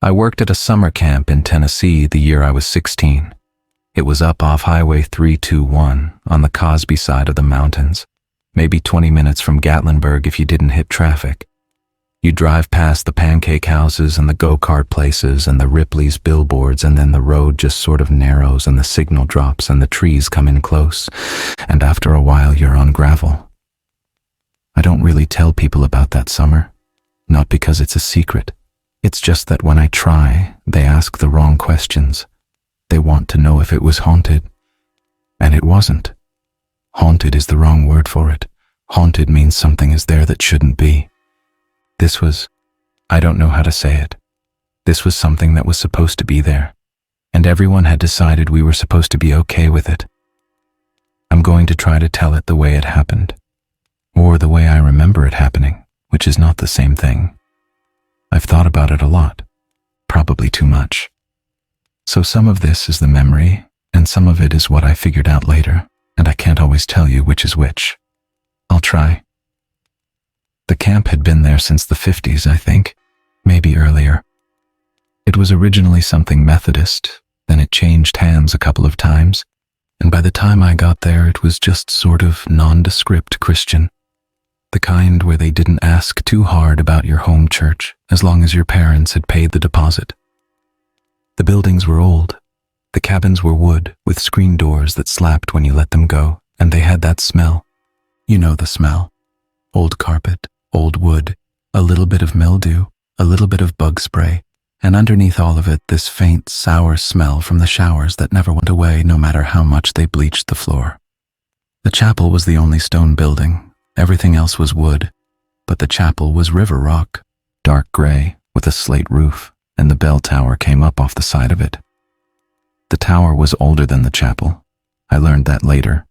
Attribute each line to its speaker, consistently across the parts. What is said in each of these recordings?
Speaker 1: I worked at a summer camp in Tennessee the year I was 16. It was up off Highway 321 on the Cosby side of the mountains, maybe 20 minutes from Gatlinburg if you didn't hit traffic. You drive past the pancake houses and the go-kart places and the Ripley's billboards, and then the road just sort of narrows and the signal drops and the trees come in close, and after a while you're on gravel. I don't really tell people about that summer, not because it's a secret. It's just that when I try, they ask the wrong questions. They want to know if it was haunted. And it wasn't. Haunted is the wrong word for it. Haunted means something is there that shouldn't be. This was, I don't know how to say it. This was something that was supposed to be there. And everyone had decided we were supposed to be okay with it. I'm going to try to tell it the way it happened. Or the way I remember it happening, which is not the same thing. I've thought about it a lot, probably too much. So some of this is the memory, and some of it is what I figured out later, and I can't always tell you which is which. I'll try. The camp had been there since the 50s, I think, maybe earlier. It was originally something Methodist, then it changed hands a couple of times, and by the time I got there it was just sort of nondescript Christian. The kind where they didn't ask too hard about your home church as long as your parents had paid the deposit. The buildings were old. The cabins were wood with screen doors that slapped when you let them go, and they had that smell. You know the smell. Old carpet, old wood, a little bit of mildew, a little bit of bug spray, and underneath all of it this faint, sour smell from the showers that never went away no matter how much they bleached the floor. The chapel was the only stone building. Everything else was wood, but the chapel was river rock, dark gray with a slate roof, and the bell tower came up off the side of it. The tower was older than the chapel. I learned that later.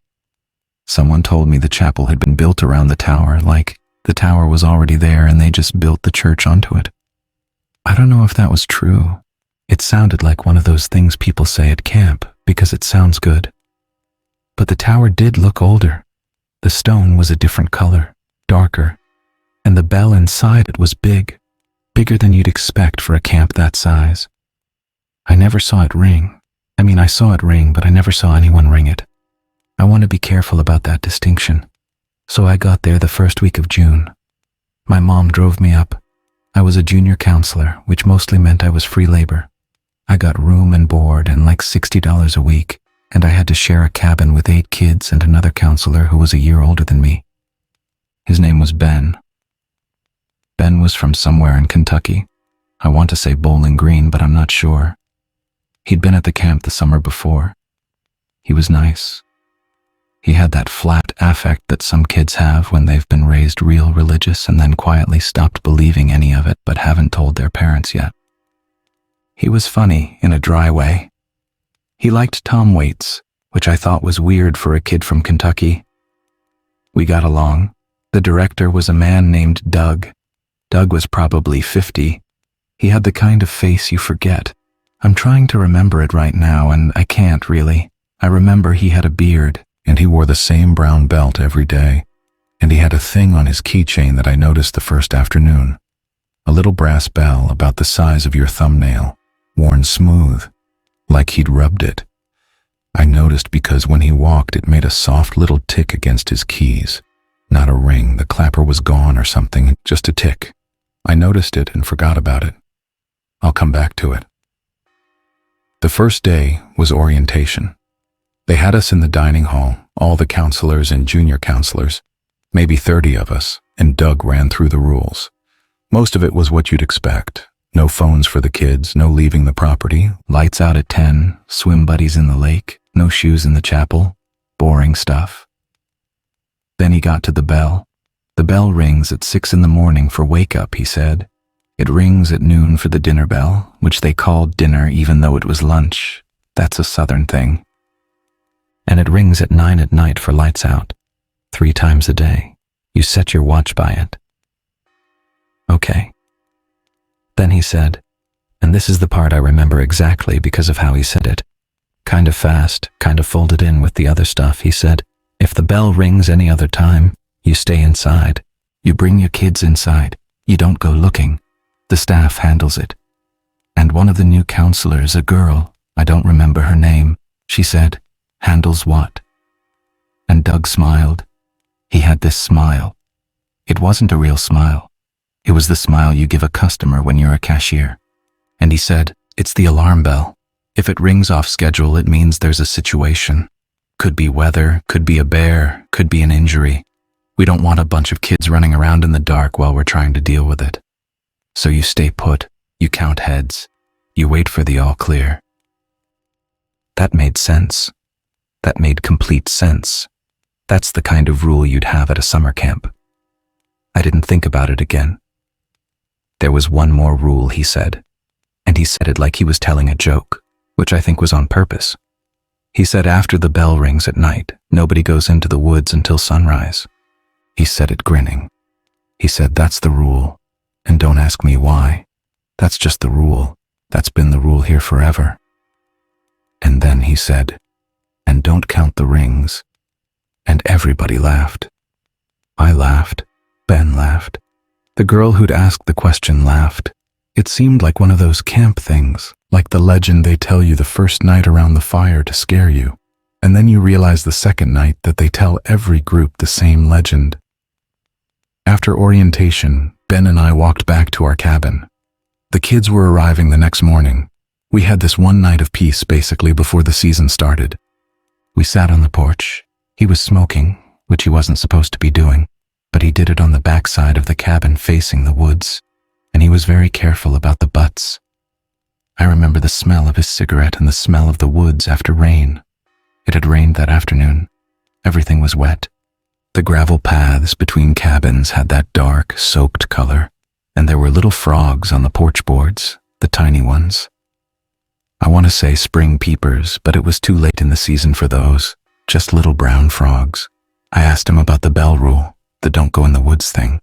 Speaker 1: Someone told me the chapel had been built around the tower, like the tower was already there and they just built the church onto it. I don't know if that was true. It sounded like one of those things people say at camp because it sounds good. But the tower did look older. The stone was a different color, darker, and the bell inside it was big, bigger than you'd expect for a camp that size. I never saw it ring. I saw it ring, but I never saw anyone ring it. I want to be careful about that distinction. So I got there the first week of June. My mom drove me up. I was a junior counselor, which mostly meant I was free labor. I got room and board and like $60 a week. And I had to share a cabin with 8 kids and another counselor who was a year older than me. His name was Ben. Ben was from somewhere in Kentucky. I want to say Bowling Green, but I'm not sure. He'd been at the camp the summer before. He was nice. He had that flat affect that some kids have when they've been raised real religious and then quietly stopped believing any of it but haven't told their parents yet. He was funny in a dry way. He liked Tom Waits, which I thought was weird for a kid from Kentucky. We got along. The director was a man named Doug. Doug was probably 50. He had the kind of face you forget. I'm trying to remember it right now, and I can't really. I remember he had a beard, and he wore the same brown belt every day, and he had a thing on his keychain that I noticed the first afternoon. A little brass bell about the size of your thumbnail, worn smooth. Like he'd rubbed it. I noticed because when he walked it made a soft little tick against his keys. Not a ring, the clapper was gone or something, just a tick. I noticed it and forgot about it. I'll come back to it. The first day was orientation. They had us in the dining hall, all the counselors and junior counselors, maybe 30 of us, and Doug ran through the rules. Most of it was what you'd expect. No phones for the kids, no leaving the property, lights out at 10, swim buddies in the lake, no shoes in the chapel, boring stuff. Then he got to the bell. The bell rings at 6 in the morning for wake up, he said. It rings at noon for the dinner bell, which they called dinner even though it was lunch. That's a southern thing. And it rings at 9 at night for lights out, 3 times a day. You set your watch by it. Okay. Then he said, and this is the part I remember exactly because of how he said it. Kind of fast, kind of folded in with the other stuff, he said, if the bell rings any other time, you stay inside. You bring your kids inside. You don't go looking. The staff handles it. And one of the new counselors, a girl, I don't remember her name, she said, handles what? And Doug smiled. He had this smile. It wasn't a real smile. It was the smile you give a customer when you're a cashier. And he said, it's the alarm bell. If it rings off schedule, it means there's a situation. Could be weather, could be a bear, could be an injury. We don't want a bunch of kids running around in the dark while we're trying to deal with it. So you stay put, you count heads, you wait for the all clear. That made sense. That made complete sense. That's the kind of rule you'd have at a summer camp. I didn't think about it again. There was one more rule, he said, and he said it like he was telling a joke, which I think was on purpose. He said after the bell rings at night, nobody goes into the woods until sunrise. He said it grinning. He said, that's the rule, and don't ask me why. That's just the rule. That's been the rule here forever. And then he said, and don't count the rings. And everybody laughed. I laughed. Ben laughed. The girl who'd asked the question laughed. It seemed like one of those camp things, like the legend they tell you the first night around the fire to scare you. And then you realize the second night that they tell every group the same legend. After orientation, Ben and I walked back to our cabin. The kids were arriving the next morning. We had this one night of peace basically before the season started. We sat on the porch. He was smoking, which he wasn't supposed to be doing, but he did it on the backside of the cabin facing the woods, and he was very careful about the butts. I remember the smell of his cigarette and the smell of the woods after rain. It had rained that afternoon. Everything was wet. The gravel paths between cabins had that dark, soaked color, and there were little frogs on the porch boards, the tiny ones. I want to say spring peepers, but it was too late in the season for those, just little brown frogs. I asked him about the bell rule, the don't go in the woods thing.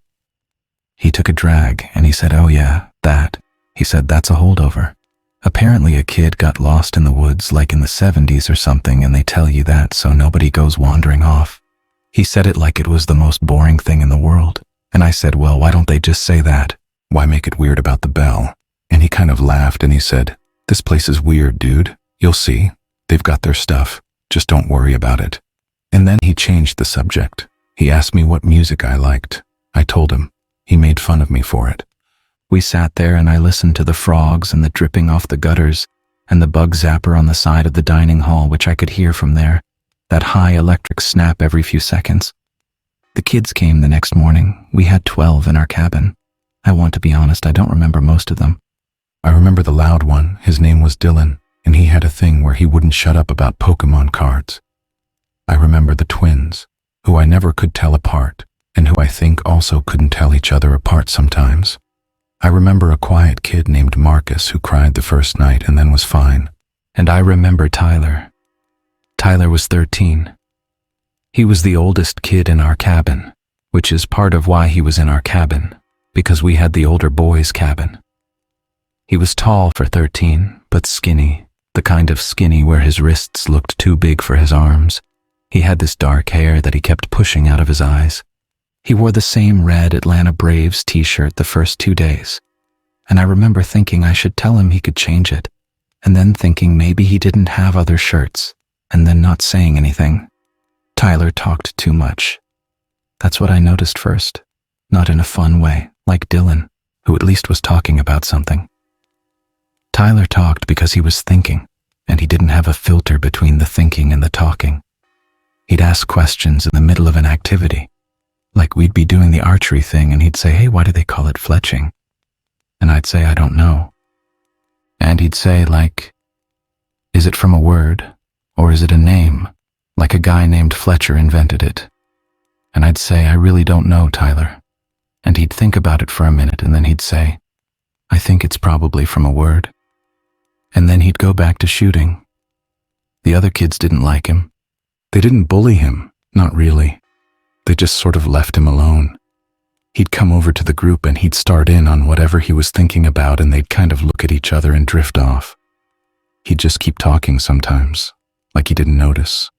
Speaker 1: He took a drag, and he said, oh yeah, that. He said, that's a holdover. Apparently a kid got lost in the woods like in the 70s or something, and they tell you that so nobody goes wandering off. He said it like it was the most boring thing in the world. And I said, well, why don't they just say that? Why make it weird about the bell? And he kind of laughed and he said, this place is weird, dude. You'll see. They've got their stuff. Just don't worry about it. And then he changed the subject. He asked me what music I liked. I told him. He made fun of me for it. We sat there and I listened to the frogs and the dripping off the gutters and the bug zapper on the side of the dining hall, which I could hear from there, that high electric snap every few seconds. The kids came the next morning. We had 12 in our cabin. I want to be honest, I don't remember most of them. I remember the loud one. His name was Dylan, and he had a thing where he wouldn't shut up about Pokemon cards. I remember the twins, who I never could tell apart, and who I think also couldn't tell each other apart sometimes. I remember a quiet kid named Marcus who cried the first night and then was fine. And I remember Tyler. Tyler was 13. He was the oldest kid in our cabin, which is part of why he was in our cabin, because we had the older boys' cabin. He was tall for 13, but skinny, the kind of skinny where his wrists looked too big for his arms. He had this dark hair that he kept pushing out of his eyes. He wore the same red Atlanta Braves t-shirt the first 2 days, and I remember thinking I should tell him he could change it, and then thinking maybe he didn't have other shirts, and then not saying anything. Tyler talked too much. That's what I noticed first, not in a fun way, like Dylan, who at least was talking about something. Tyler talked because he was thinking, and he didn't have a filter between the thinking and the talking. He'd ask questions in the middle of an activity, like we'd be doing the archery thing and he'd say, hey, why do they call it fletching? And I'd say, I don't know. And he'd say, like, is it from a word, or is it a name, like a guy named Fletcher invented it? And I'd say, I really don't know, Tyler. And he'd think about it for a minute and then he'd say, I think it's probably from a word. And then he'd go back to shooting. The other kids didn't like him. They didn't bully him, not really. They just sort of left him alone. He'd come over to the group and he'd start in on whatever he was thinking about, and they'd kind of look at each other and drift off. He'd just keep talking sometimes, like he didn't notice,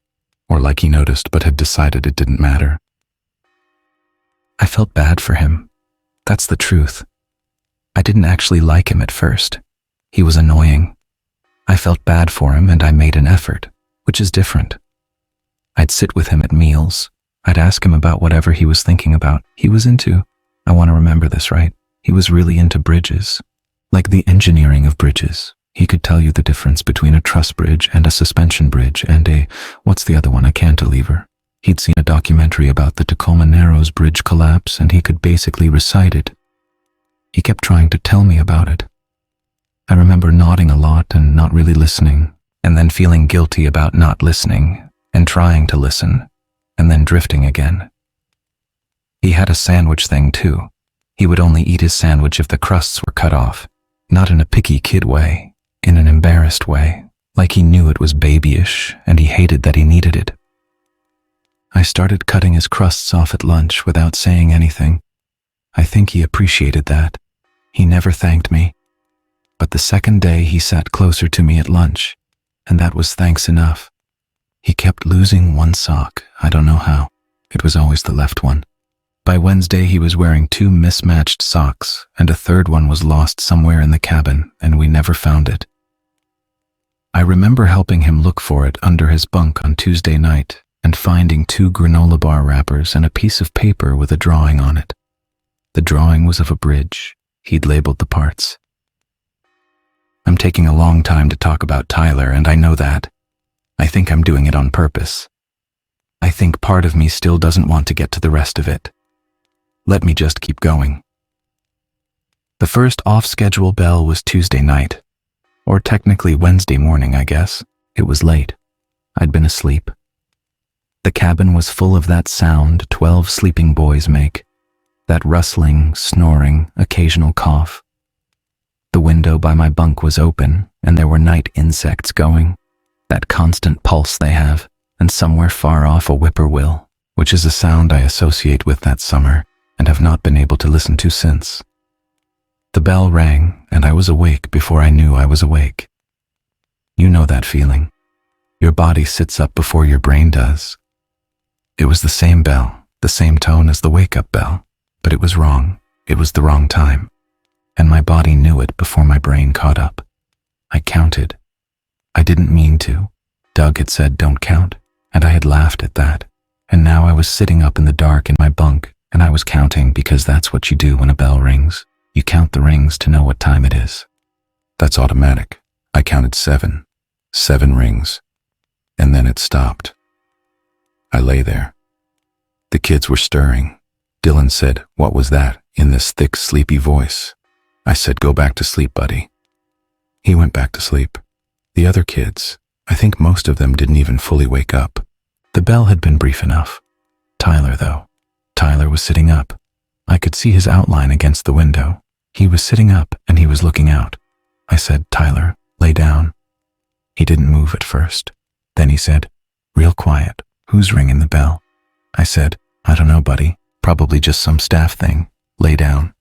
Speaker 1: or like he noticed but had decided it didn't matter. I felt bad for him. That's the truth. I didn't actually like him at first. He was annoying. I felt bad for him and I made an effort, which is different. I'd sit with him at meals. I'd ask him about whatever he was thinking about. He was into, I want to remember this right, he was really into bridges. Like the engineering of bridges. He could tell you the difference between a truss bridge and a suspension bridge and what's the other one, a cantilever. He'd seen a documentary about the Tacoma Narrows bridge collapse and he could basically recite it. He kept trying to tell me about it. I remember nodding a lot and not really listening, and then feeling guilty about not listening and trying to listen, and then drifting again. He had a sandwich thing too. He would only eat his sandwich if the crusts were cut off, not in a picky kid way, in an embarrassed way, like he knew it was babyish and he hated that he needed it. I started cutting his crusts off at lunch without saying anything. I think he appreciated that. He never thanked me. But the second day he sat closer to me at lunch, and that was thanks enough. He kept losing one sock, I don't know how. It was always the left one. By Wednesday he was wearing 2 mismatched socks, and a third one was lost somewhere in the cabin, and we never found it. I remember helping him look for it under his bunk on Tuesday night, and finding 2 granola bar wrappers and a piece of paper with a drawing on it. The drawing was of a bridge. He'd labeled the parts. I'm taking a long time to talk about Tyler, and I know that. I think I'm doing it on purpose. I think part of me still doesn't want to get to the rest of it. Let me just keep going. The first off-schedule bell was Tuesday night, or technically Wednesday morning, I guess. It was late. I'd been asleep. The cabin was full of that sound 12 sleeping boys make, that rustling, snoring, occasional cough. The window by my bunk was open, and there were night insects going, that constant pulse they have, and somewhere far off a whippoorwill, which is a sound I associate with that summer and have not been able to listen to since. The bell rang, and I was awake before I knew I was awake. You know that feeling. Your body sits up before your brain does. It was the same bell, the same tone as the wake-up bell, but it was wrong. It was the wrong time. And my body knew it before my brain caught up. I counted. I didn't mean to. Doug had said don't count, and I had laughed at that. And now I was sitting up in the dark in my bunk, and I was counting because that's what you do when a bell rings. You count the rings to know what time it is. That's automatic. I counted 7. 7 rings. And then it stopped. I lay there. The kids were stirring. Dylan said, "What was that?" in this thick, sleepy voice. I said, "Go back to sleep, buddy." He went back to sleep. The other kids, I think most of them didn't even fully wake up. The bell had been brief enough. Tyler, though. Tyler was sitting up. I could see his outline against the window. He was sitting up and he was looking out. I said, "Tyler, lay down." He didn't move at first. Then he said, real quiet, "Who's ringing the bell?" I said, "I don't know, buddy. Probably just some staff thing. Lay down."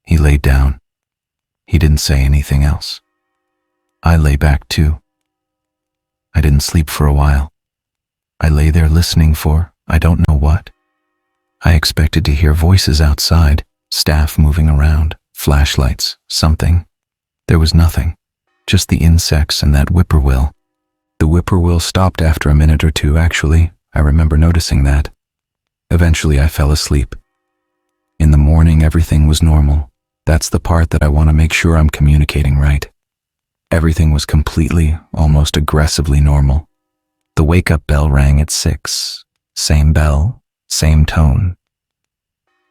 Speaker 1: He laid down. He didn't say anything else. I lay back too. I didn't sleep for a while. I lay there listening for, I don't know what. I expected to hear voices outside, staff moving around, flashlights, something. There was nothing, just the insects and that whippoorwill. The whippoorwill stopped after a minute or two, actually. I remember noticing that. Eventually I fell asleep. In the morning everything was normal. That's the part that I want to make sure I'm communicating right. Everything was completely, almost aggressively normal. The wake-up bell rang at 6. Same bell, same tone.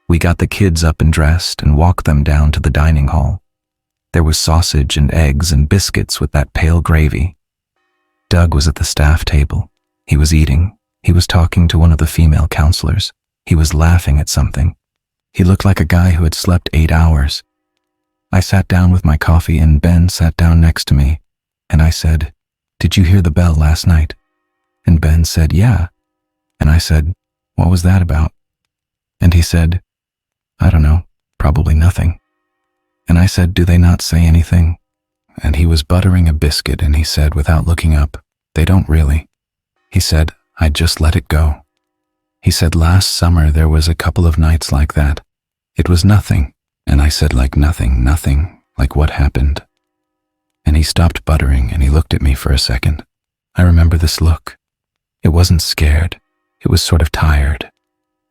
Speaker 1: We got the kids up and dressed and walked them down to the dining hall. There was sausage and eggs and biscuits with that pale gravy. Doug was at the staff table. He was eating. He was talking to one of the female counselors. He was laughing at something. He looked like a guy who had slept 8 hours. I sat down with my coffee and Ben sat down next to me, and I said, "Did you hear the bell last night?" And Ben said, "Yeah." And I said, "What was that about?" And he said, "I don't know, probably nothing." And I said, "Do they not say anything?" And he was buttering a biscuit and he said, without looking up, "They don't really." He said, "I just let it go." He said, "Last summer there was a couple of nights like that. It was nothing." And I said, "Like nothing, nothing, like what happened?" And he stopped buttering and he looked at me for a second. I remember this look. It wasn't scared. It was sort of tired.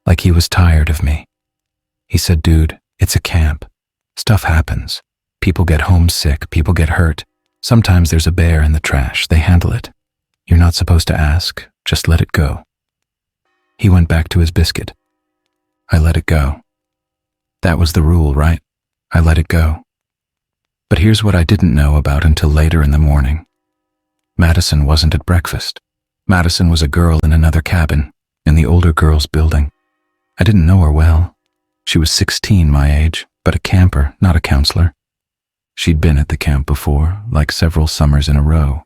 Speaker 1: Like he was tired of me. He said, "Dude, it's a camp. Stuff happens. People get homesick, people get hurt. Sometimes there's a bear in the trash. They handle it. You're not supposed to ask. Just let it go." He went back to his biscuit. I let it go. That was the rule, right? I let it go. But here's what I didn't know about until later in the morning. Madison wasn't at breakfast. Madison was a girl in another cabin, in the older girls' building. I didn't know her well. She was 16, my age, but a camper, not a counselor. She'd been at the camp before, like several summers in a row.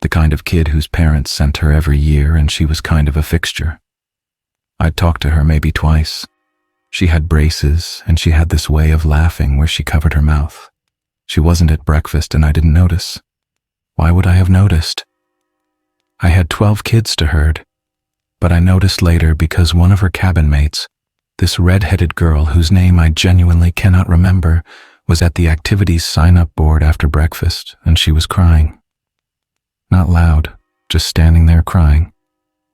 Speaker 1: The kind of kid whose parents sent her every year, and she was kind of a fixture. I'd talked to her maybe twice. She had braces, and she had this way of laughing where she covered her mouth. She wasn't at breakfast, and I didn't notice. Why would I have noticed? I had 12 kids to herd, but I noticed later because one of her cabin mates, this red-headed girl whose name I genuinely cannot remember, was at the activities sign-up board after breakfast, and she was crying. Not loud, just standing there crying.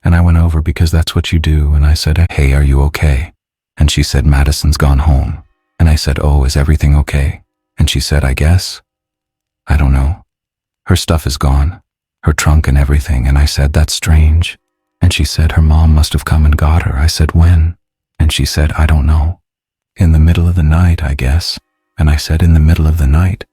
Speaker 1: And I went over because that's what you do, and I said, "Hey, are you okay?" And she said, "Madison's gone home." And I said, "Oh, is everything okay?" And she said, "I guess. I don't know. Her stuff is gone, her trunk and everything." And I said, "That's strange." And she said, "Her mom must have come and got her." I said, "When?" And she said, "I don't know. In the middle of the night, I guess." And I said, "In the middle of the night?"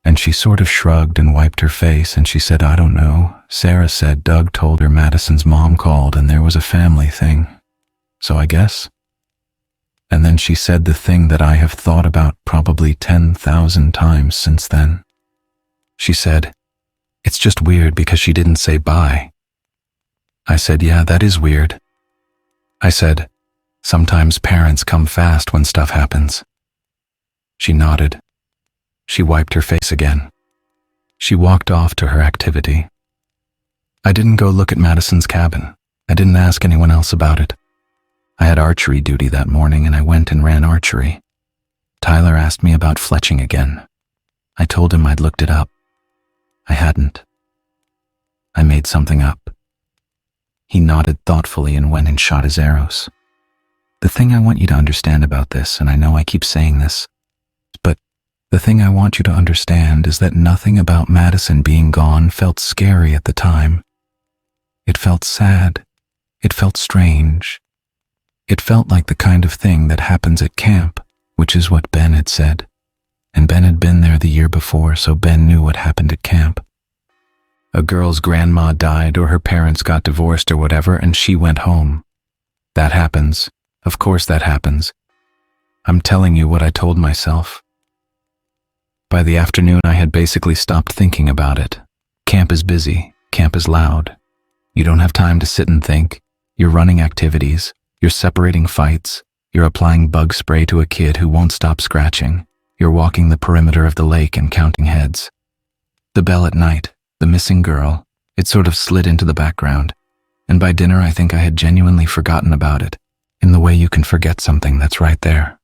Speaker 1: And she sort of shrugged and wiped her face, and she said, "I don't know. Sarah said Doug told her Madison's mom called and there was a family thing. So I guess." And then she said the thing that I have thought about probably 10,000 times since then. She said, "It's just weird because she didn't say bye." I said, "Yeah, that is weird." I said, "Sometimes parents come fast when stuff happens." She nodded. She wiped her face again. She walked off to her activity. I didn't go look at Madison's cabin. I didn't ask anyone else about it. I had archery duty that morning and I went and ran archery. Tyler asked me about fletching again. I told him I'd looked it up. I hadn't. I made something up. He nodded thoughtfully and went and shot his arrows. The thing I want you to understand about this, and I know I keep saying this, but the thing I want you to understand is that nothing about Madison being gone felt scary at the time. It felt sad. It felt strange. It felt like the kind of thing that happens at camp, which is what Ben had said. And Ben had been there the year before, so Ben knew what happened at camp. A girl's grandma died or her parents got divorced or whatever, and she went home. That happens. Of course that happens. I'm telling you what I told myself. By the afternoon, I had basically stopped thinking about it. Camp is busy. Camp is loud. You don't have time to sit and think. You're running activities. You're separating fights. You're applying bug spray to a kid who won't stop scratching. You're walking the perimeter of the lake and counting heads. The bell at night, the missing girl, it sort of slid into the background. And by dinner, I think I had genuinely forgotten about it, in the way you can forget something that's right there.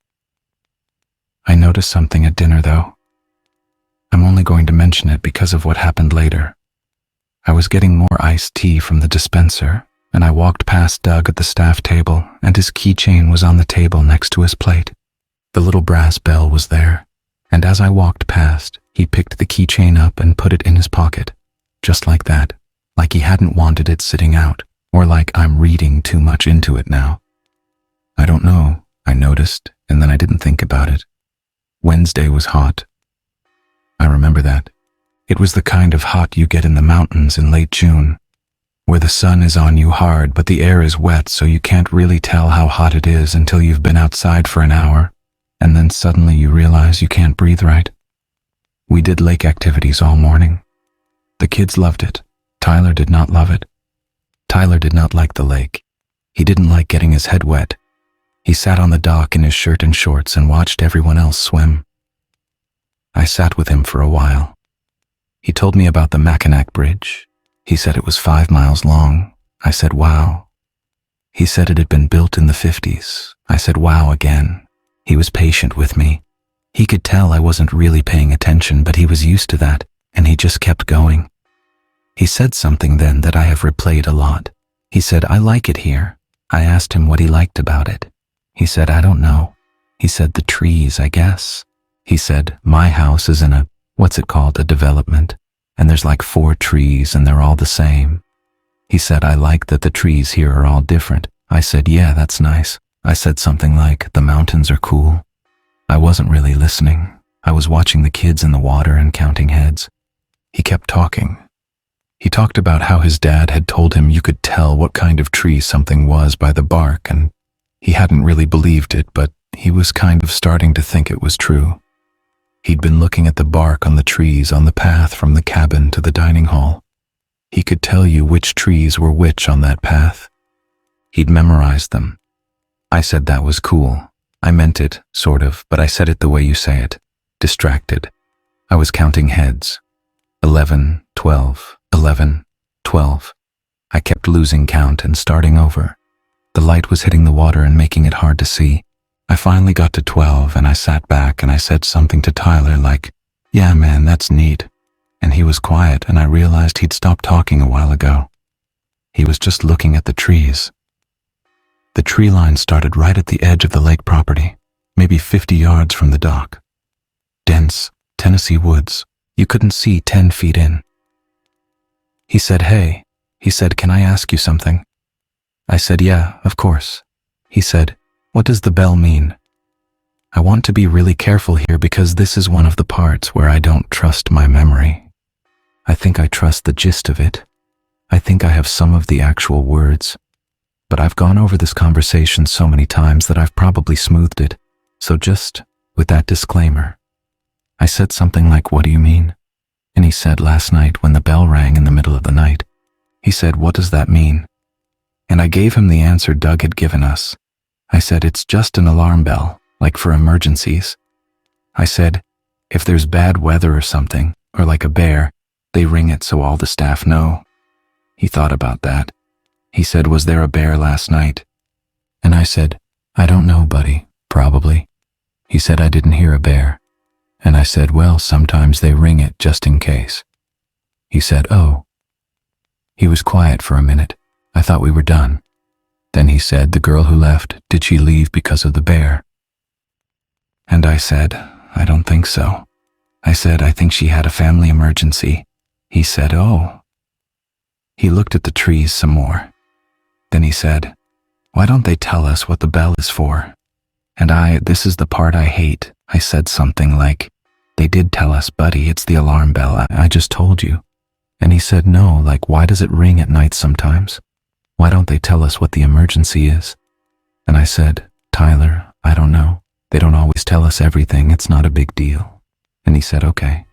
Speaker 1: I noticed something at dinner, though. I'm only going to mention it because of what happened later. I was getting more iced tea from the dispenser, and I walked past Doug at the staff table, and his keychain was on the table next to his plate. The little brass bell was there, and as I walked past, he picked the keychain up and put it in his pocket, just like that, like he hadn't wanted it sitting out, or like I'm reading too much into it now. I don't know, I noticed, and then I didn't think about it. Wednesday was hot. I remember that. It was the kind of hot you get in the mountains in late June, where the sun is on you hard but the air is wet, so you can't really tell how hot it is until you've been outside for an hour, and then suddenly you realize you can't breathe right. We did lake activities all morning. The kids loved it. Tyler did not love it. Tyler did not like the lake. He didn't like getting his head wet. He sat on the dock in his shirt and shorts and watched everyone else swim. I sat with him for a while. He told me about the Mackinac Bridge. He said it was 5 miles long. I said, wow. He said it had been built in the 50s. I said, wow again. He was patient with me. He could tell I wasn't really paying attention, but he was used to that. And he just kept going. He said something then that I have replayed a lot. He said, "I like it here." I asked him what he liked about it. He said, "I don't know." He said, "The trees, I guess." He said, "My house is in a development, and there's like 4 trees and they're all the same." He said, "I like that the trees here are all different." I said, "Yeah, that's nice." I said something like, "The mountains are cool." I wasn't really listening. I was watching the kids in the water and counting heads. He kept talking. He talked about how his dad had told him you could tell what kind of tree something was by the bark, and he hadn't really believed it, but he was kind of starting to think it was true. He'd been looking at the bark on the trees on the path from the cabin to the dining hall. He could tell you which trees were which on that path. He'd memorized them. I said that was cool. I meant it, sort of, but I said it the way you say it. Distracted. I was counting heads. 11, 12, 11, 12. I kept losing count and starting over. The light was hitting the water and making it hard to see. I finally got to 12 and I sat back and I said something to Tyler like, "Yeah, man, that's neat." And he was quiet and I realized he'd stopped talking a while ago. He was just looking at the trees. The tree line started right at the edge of the lake property, maybe 50 yards from the dock. Dense, Tennessee woods. You couldn't see 10 feet in. He said, "Hey." He said, "Can I ask you something?" I said, "Yeah, of course." He said, "What does the bell mean?" I want to be really careful here because this is one of the parts where I don't trust my memory. I think I trust the gist of it. I think I have some of the actual words. But I've gone over this conversation so many times that I've probably smoothed it. So just with that disclaimer, I said something like, "What do you mean?" And he said, "Last night when the bell rang in the middle of the night." He said, "What does that mean?" And I gave him the answer Doug had given us. I said, "It's just an alarm bell, like for emergencies." I said, "If there's bad weather or something, or like a bear, they ring it so all the staff know." He thought about that. He said, "Was there a bear last night?" And I said, "I don't know, buddy, probably." He said, "I didn't hear a bear." And I said, "Well, sometimes they ring it just in case." He said, "Oh." He was quiet for a minute. I thought we were done. Then he said, "The girl who left, did she leave because of the bear?" And I said, "I don't think so." I said, "I think she had a family emergency." He said, "Oh." He looked at the trees some more. Then he said, "Why don't they tell us what the bell is for?" And this is the part I hate. I said something like, "They did tell us, buddy, it's the alarm bell. I just told you." And he said, "No, like why does it ring at night sometimes? Why don't they tell us what the emergency is?" And I said, "Tyler, I don't know. They don't always tell us everything. It's not a big deal." And he said, "Okay."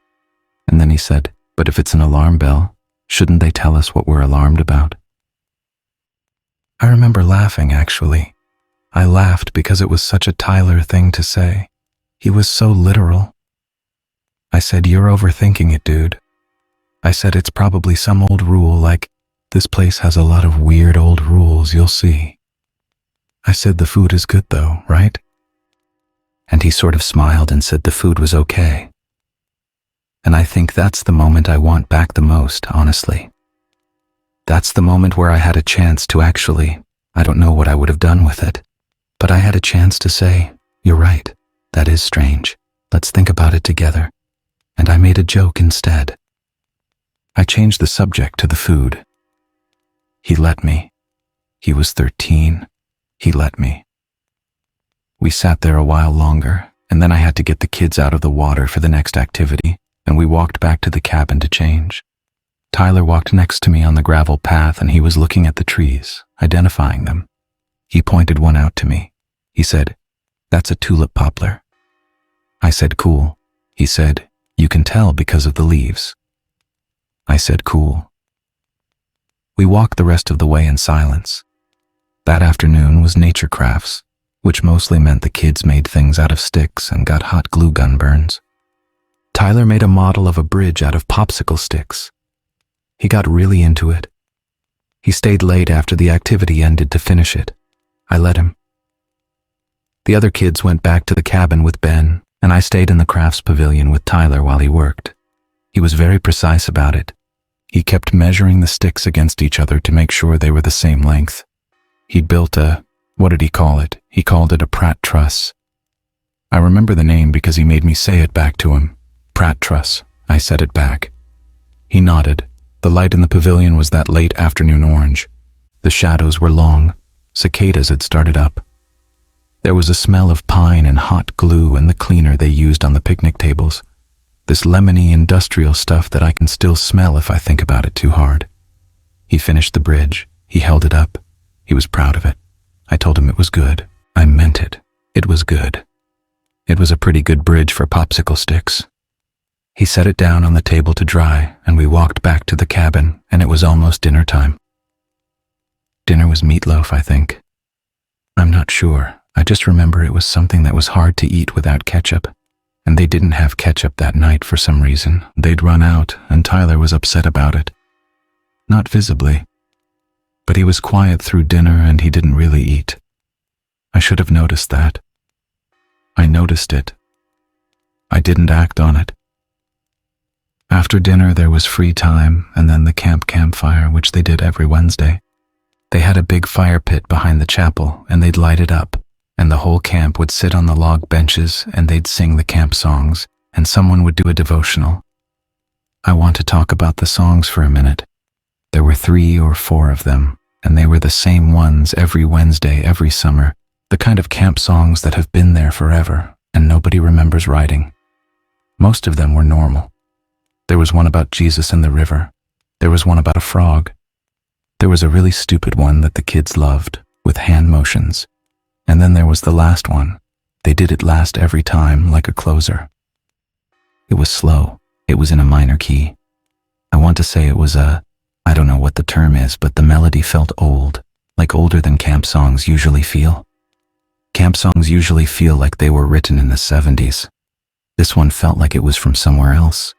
Speaker 1: And then he said, "But if it's an alarm bell, shouldn't they tell us what we're alarmed about?" I remember laughing, actually. I laughed because it was such a Tyler thing to say. He was so literal. I said, "You're overthinking it, dude." I said, "It's probably some old rule like, this place has a lot of weird old rules, you'll see." I said, "The food is good though, right?" And he sort of smiled and said the food was okay. And I think that's the moment I want back the most, honestly. That's the moment where I had a chance to actually, I don't know what I would have done with it, but I had a chance to say, "You're right, that is strange. Let's think about it together." And I made a joke instead. I changed the subject to the food. He let me. He was 13. He let me. We sat there a while longer, and then I had to get the kids out of the water for the next activity, and we walked back to the cabin to change. Tyler walked next to me on the gravel path, and he was looking at the trees, identifying them. He pointed one out to me. He said, "That's a tulip poplar." I said, "Cool." He said, "You can tell because of the leaves." I said, "Cool." We walked the rest of the way in silence. That afternoon was nature crafts, which mostly meant the kids made things out of sticks and got hot glue gun burns. Tyler made a model of a bridge out of popsicle sticks. He got really into it. He stayed late after the activity ended to finish it. I let him. The other kids went back to the cabin with Ben, and I stayed in the crafts pavilion with Tyler while he worked. He was very precise about it. He kept measuring the sticks against each other to make sure they were the same length. He'd built what did he call it? He called it a Pratt truss. I remember the name because he made me say it back to him. Pratt truss. I said it back. He nodded. The light in the pavilion was that late afternoon orange. The shadows were long. Cicadas had started up. There was a smell of pine and hot glue and the cleaner they used on the picnic tables. This lemony industrial stuff that I can still smell if I think about it too hard. He finished the bridge. He held it up. He was proud of it. I told him it was good. I meant it. It was good. It was a pretty good bridge for popsicle sticks. He set it down on the table to dry, and we walked back to the cabin, and it was almost dinner time. Dinner was meatloaf, I think. I'm not sure. I just remember it was something that was hard to eat without ketchup, and they didn't have ketchup that night for some reason. They'd run out, and Tyler was upset about it. Not visibly, but he was quiet through dinner and he didn't really eat. I should have noticed that. I noticed it. I didn't act on it. After dinner there was free time and then the campfire, which they did every Wednesday. They had a big fire pit behind the chapel and they'd light it up, and the whole camp would sit on the log benches and they'd sing the camp songs, and someone would do a devotional. I want to talk about the songs for a minute. There were 3 or 4 of them, and they were the same ones every Wednesday, every summer, the kind of camp songs that have been there forever and nobody remembers writing. Most of them were normal. There was one about Jesus in the river. There was one about a frog. There was a really stupid one that the kids loved, with hand motions. And then there was the last one. They did it last every time, like a closer. It was slow. It was in a minor key. I want to say it was I don't know what the term is, but the melody felt old, like older than camp songs usually feel. Camp songs usually feel like they were written in the 70s. This one felt like it was from somewhere else.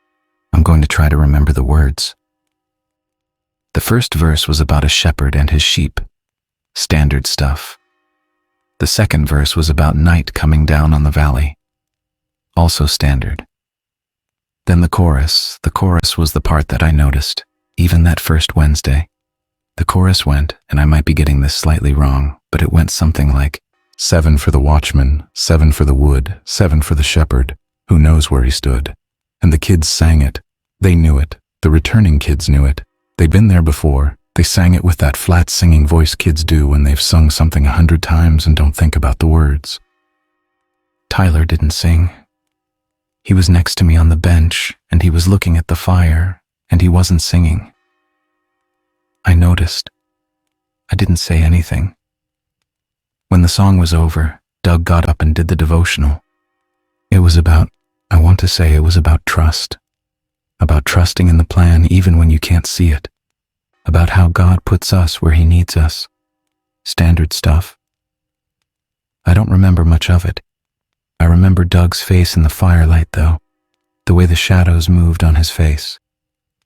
Speaker 1: I'm going to try to remember the words. The first verse was about a shepherd and his sheep. Standard stuff. The second verse was about night coming down on the valley. Also standard. Then the chorus. The chorus was the part that I noticed, even that first Wednesday. The chorus went, and I might be getting this slightly wrong, but it went something like, 7 for the watchman, 7 for the wood, 7 for the shepherd, who knows where he stood. And the kids sang it. They knew it. The returning kids knew it. They'd been there before. They sang it with that flat singing voice kids do when they've sung something 100 times and don't think about the words. Tyler didn't sing. He was next to me on the bench, and he was looking at the fire, and he wasn't singing. I noticed. I didn't say anything. When the song was over, Doug got up and did the devotional. It was about, I want to say it was about trust. About trusting in the plan even when you can't see it. About how God puts us where He needs us. Standard stuff. I don't remember much of it. I remember Doug's face in the firelight, though. The way the shadows moved on his face.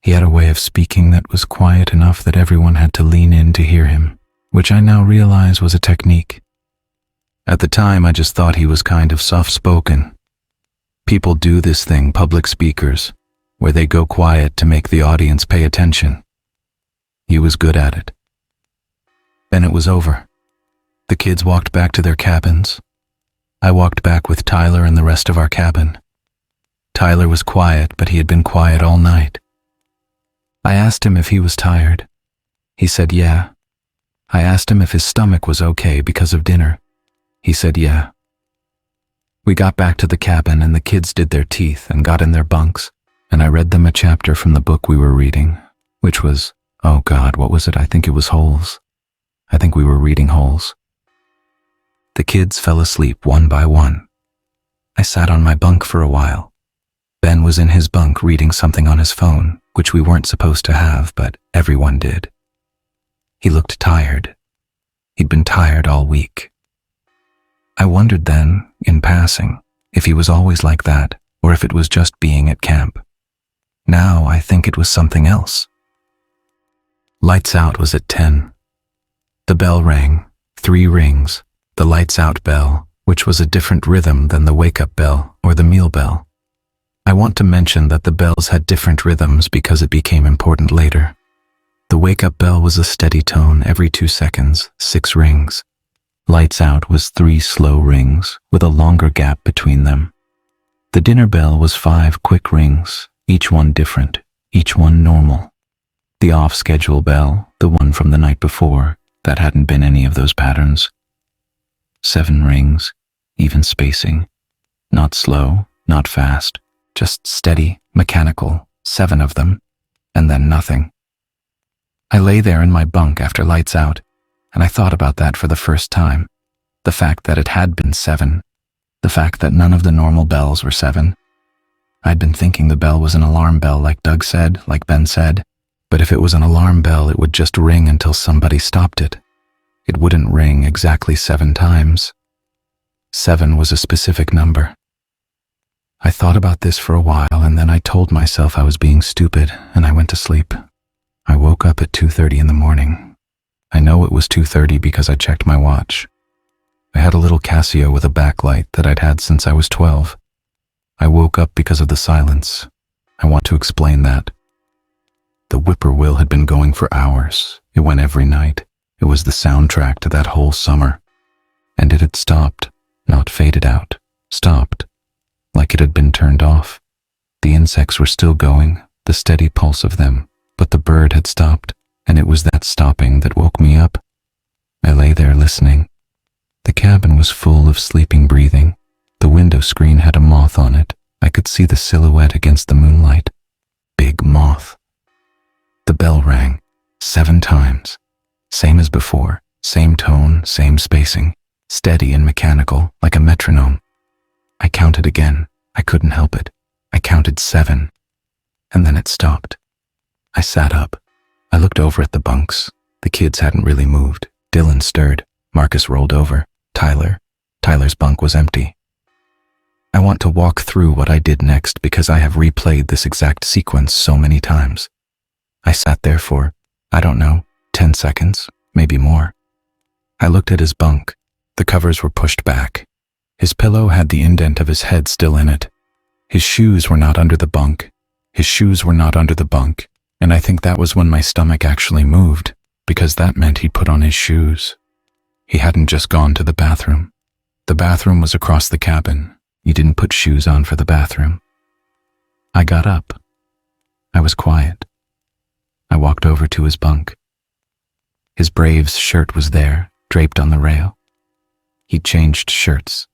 Speaker 1: He had a way of speaking that was quiet enough that everyone had to lean in to hear him, which I now realize was a technique. At the time, I just thought he was kind of soft-spoken. People do this thing, public speakers, where they go quiet to make the audience pay attention. He was good at it. Then it was over. The kids walked back to their cabins. I walked back with Tyler and the rest of our cabin. Tyler was quiet, but he had been quiet all night. I asked him if he was tired. He said yeah. I asked him if his stomach was okay because of dinner. He said yeah. We got back to the cabin and the kids did their teeth and got in their bunks, and I read them a chapter from the book we were reading, which was, oh God, what was it? I think it was Holes. I think we were reading Holes. The kids fell asleep one by one. I sat on my bunk for a while. Ben was in his bunk reading something on his phone, which we weren't supposed to have, but everyone did. He looked tired. He'd been tired all week. I wondered then, in passing, if he was always like that, or if it was just being at camp. Now I think it was something else. Lights out was at 10. The bell rang, 3 rings, the lights out bell, which was a different rhythm than the wake-up bell or the meal bell. I want to mention that the bells had different rhythms because it became important later. The wake-up bell was a steady tone every 2 seconds, 6 rings. Lights out was 3 slow rings with a longer gap between them. The dinner bell was 5 quick rings, each one different, each one normal. The off-schedule bell, the one from the night before, that hadn't been any of those patterns. 7 rings, even spacing. Not slow, not fast, just steady, mechanical, 7 of them, and then nothing. I lay there in my bunk after lights out, and I thought about that for the first time. The fact that it had been 7. The fact that none of the normal bells were 7. I'd been thinking the bell was an alarm bell like Doug said, like Ben said, but if it was an alarm bell, it would just ring until somebody stopped it. It wouldn't ring exactly 7 times. 7 was a specific number. I thought about this for a while, and then I told myself I was being stupid, and I went to sleep. I woke up at 2:30 in the morning. I know it was 2:30 because I checked my watch. I had a little Casio with a backlight that I'd had since I was 12. I woke up because of the silence. I want to explain that. The whippoorwill had been going for hours. It went every night. It was the soundtrack to that whole summer. And it had stopped, not faded out, stopped, like it had been turned off. The insects were still going, the steady pulse of them, but the bird had stopped, and it was that stopping that woke me up. I lay there listening. The cabin was full of sleeping breathing. The window screen had a moth on it. I could see the silhouette against the moonlight. Big moth. The bell rang 7 times. Same as before, same tone, same spacing, steady and mechanical, like a metronome. I counted again. I couldn't help it. I counted 7. And then it stopped. I sat up. I looked over at the bunks. The kids hadn't really moved. Dylan stirred. Marcus rolled over. Tyler's bunk was empty. I want to walk through what I did next because I have replayed this exact sequence so many times. I sat there for, I don't know, 10 seconds, maybe more. I looked at his bunk. The covers were pushed back. His pillow had the indent of his head still in it. His shoes were not under the bunk. His shoes were not under the bunk, and I think that was when my stomach actually moved, because that meant he'd put on his shoes. He hadn't just gone to the bathroom. The bathroom was across the cabin. You didn't put shoes on for the bathroom. I got up. I was quiet. I walked over to his bunk. His Braves shirt was there, draped on the rail. He'd changed shirts.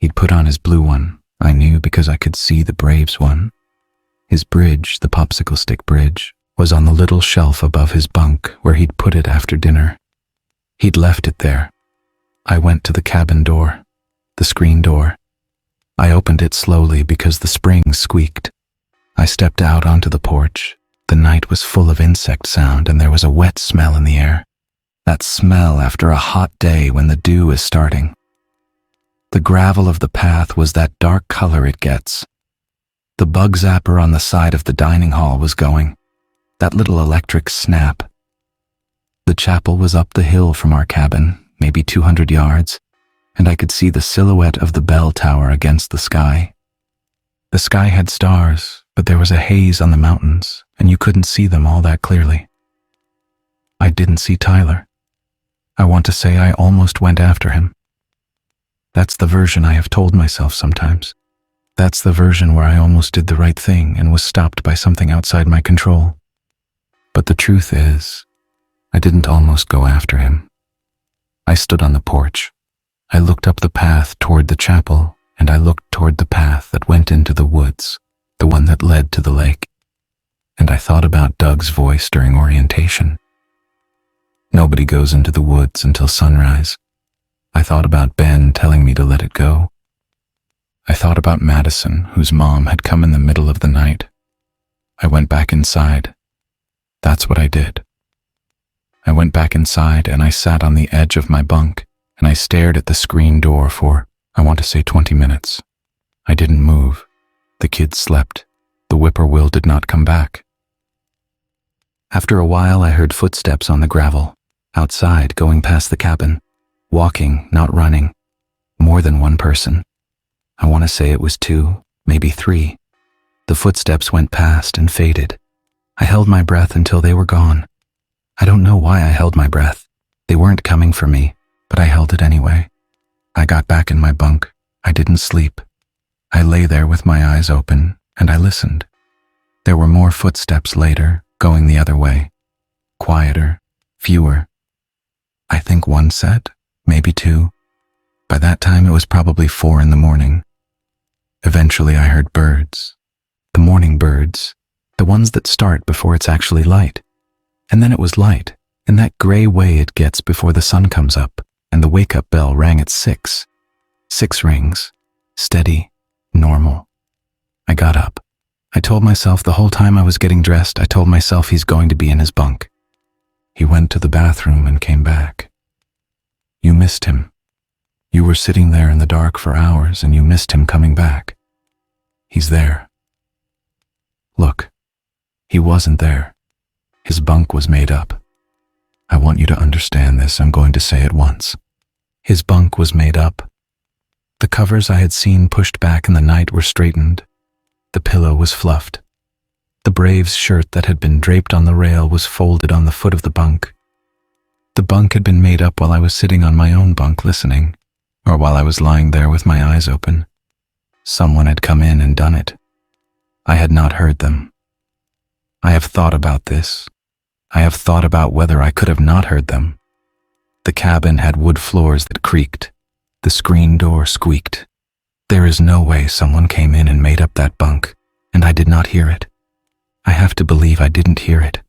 Speaker 1: He'd put on his blue one. I knew because I could see the Braves one. His bridge, the popsicle stick bridge, was on the little shelf above his bunk where he'd put it after dinner. He'd left it there. I went to the cabin door, the screen door. I opened it slowly because the spring squeaked. I stepped out onto the porch. The night was full of insect sound and there was a wet smell in the air. That smell after a hot day when the dew is starting. The gravel of the path was that dark color it gets. The bug zapper on the side of the dining hall was going. That little electric snap. The chapel was up the hill from our cabin, maybe 200 yards, and I could see the silhouette of the bell tower against the sky. The sky had stars, but there was a haze on the mountains, and you couldn't see them all that clearly. I didn't see Tyler. I want to say I almost went after him. That's the version I have told myself sometimes. That's the version where I almost did the right thing and was stopped by something outside my control. But the truth is, I didn't almost go after him. I stood on the porch. I looked up the path toward the chapel, and I looked toward the path that went into the woods, the one that led to the lake. And I thought about Doug's voice during orientation. Nobody goes into the woods until sunrise. I thought about Ben telling me to let it go. I thought about Madison, whose mom had come in the middle of the night. I went back inside. That's what I did. I went back inside and I sat on the edge of my bunk and I stared at the screen door for, I want to say 20 minutes. I didn't move. The kids slept. The whippoorwill did not come back. After a while, I heard footsteps on the gravel, outside going past the cabin, walking, not running. More than one person. I want to say it was 2, maybe 3. The footsteps went past and faded. I held my breath until they were gone. I don't know why I held my breath. They weren't coming for me, but I held it anyway. I got back in my bunk. I didn't sleep. I lay there with my eyes open, and I listened. There were more footsteps later, going the other way. Quieter, fewer. I think one set, maybe two. By that time it was probably 4 in the morning. Eventually I heard birds. The morning birds. The ones that start before it's actually light. And then it was light, in that gray way it gets before the sun comes up, and the wake-up bell rang at 6. 6 rings. Steady. Normal. I got up. I told myself the whole time I was getting dressed, I told myself he's going to be in his bunk. He went to the bathroom and came back. You missed him. You were sitting there in the dark for hours and you missed him coming back. He's there. Look. He wasn't there. His bunk was made up. I want you to understand this. I'm going to say it once. His bunk was made up. The covers I had seen pushed back in the night were straightened. The pillow was fluffed. The Braves shirt that had been draped on the rail was folded on the foot of the bunk. The bunk had been made up while I was sitting on my own bunk listening, or while I was lying there with my eyes open. Someone had come in and done it. I had not heard them. I have thought about this. I have thought about whether I could have not heard them. The cabin had wood floors that creaked. The screen door squeaked. There is no way someone came in and made up that bunk, and I did not hear it. I have to believe I didn't hear it.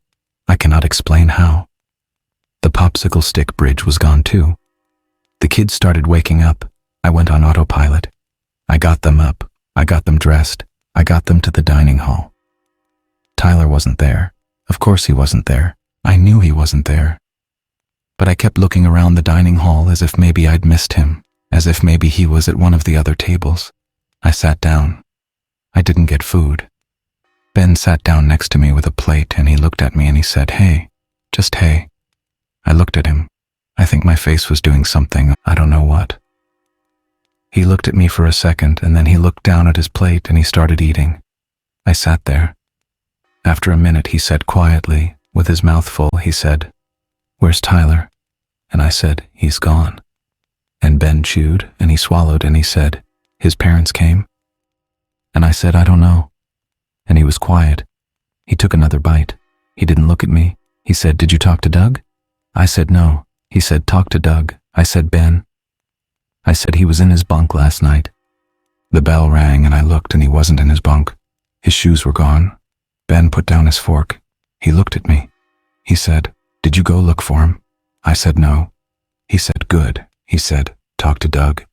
Speaker 1: I cannot explain how. The popsicle stick bridge was gone too. The kids started waking up. I went on autopilot. I got them up. I got them dressed. I got them to the dining hall. Tyler wasn't there. Of course he wasn't there. I knew he wasn't there. But I kept looking around the dining hall as if maybe I'd missed him, as if maybe he was at one of the other tables. I sat down. I didn't get food. Ben sat down next to me with a plate and he looked at me and he said, "Hey, just hey." I looked at him. I think my face was doing something, I don't know what. He looked at me for a second and then he looked down at his plate and he started eating. I sat there. After a minute he said quietly, with his mouth full, he said, "Where's Tyler?" And I said, "He's gone." And Ben chewed and he swallowed and he said, "His parents came?" And I said, "I don't know." And he was quiet. He took another bite. He didn't look at me. He said, "Did you talk to Doug?" I said, "No." He said, "Talk to Doug." I said, "Ben." I said, "He was in his bunk last night." The bell rang and I looked and he wasn't in his bunk. His shoes were gone. Ben put down his fork. He looked at me. He said, "Did you go look for him?" I said, "No." He said, "Good." He said, "Talk to Doug."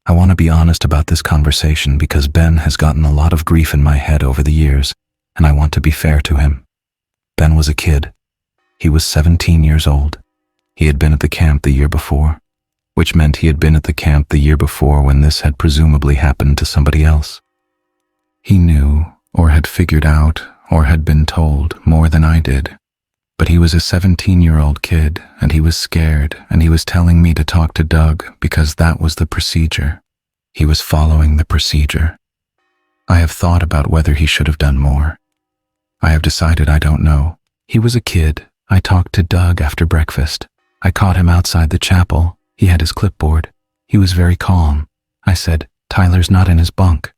Speaker 1: I want to be honest about this conversation because Ben has gotten a lot of grief in my head over the years, and I want to be fair to him. Ben was a kid. He was 17 years old. He had been at the camp the year before, which meant he had been at the camp the year before when this had presumably happened to somebody else. He knew, or had figured out, or had been told more than I did. But he was a 17-year-old kid, and he was scared, and he was telling me to talk to Doug because that was the procedure. He was following the procedure. I have thought about whether he should have done more. I have decided I don't know. He was a kid. I talked to Doug after breakfast. I caught him outside the chapel. He had his clipboard. He was very calm. I said, "Tyler's not in his bunk."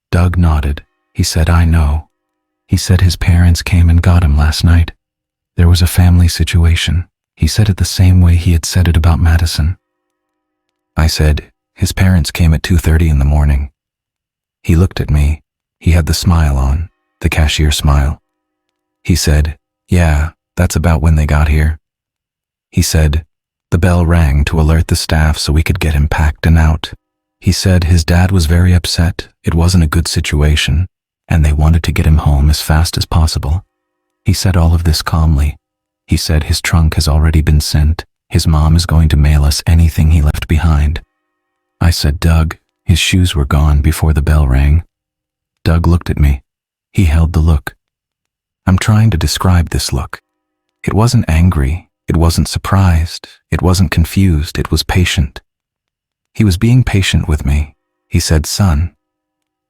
Speaker 1: Doug nodded. He said, "I know." He said his parents came and got him last night. There was a family situation. He said it the same way he had said it about Madison. I said, "His parents came at 2:30 in the morning." He looked at me. He had the smile on, the cashier smile. He said, "Yeah, that's about when they got here." He said, "The bell rang to alert the staff so we could get him packed and out." He said his dad was very upset. It wasn't a good situation, and they wanted to get him home as fast as possible. He said all of this calmly. He said his trunk has already been sent. His mom is going to mail us anything he left behind. I said, "Doug, his shoes were gone before the bell rang." Doug looked at me. He held the look. I'm trying to describe this look. It wasn't angry. It wasn't surprised. It wasn't confused. It was patient. He was being patient with me. He said, "Son,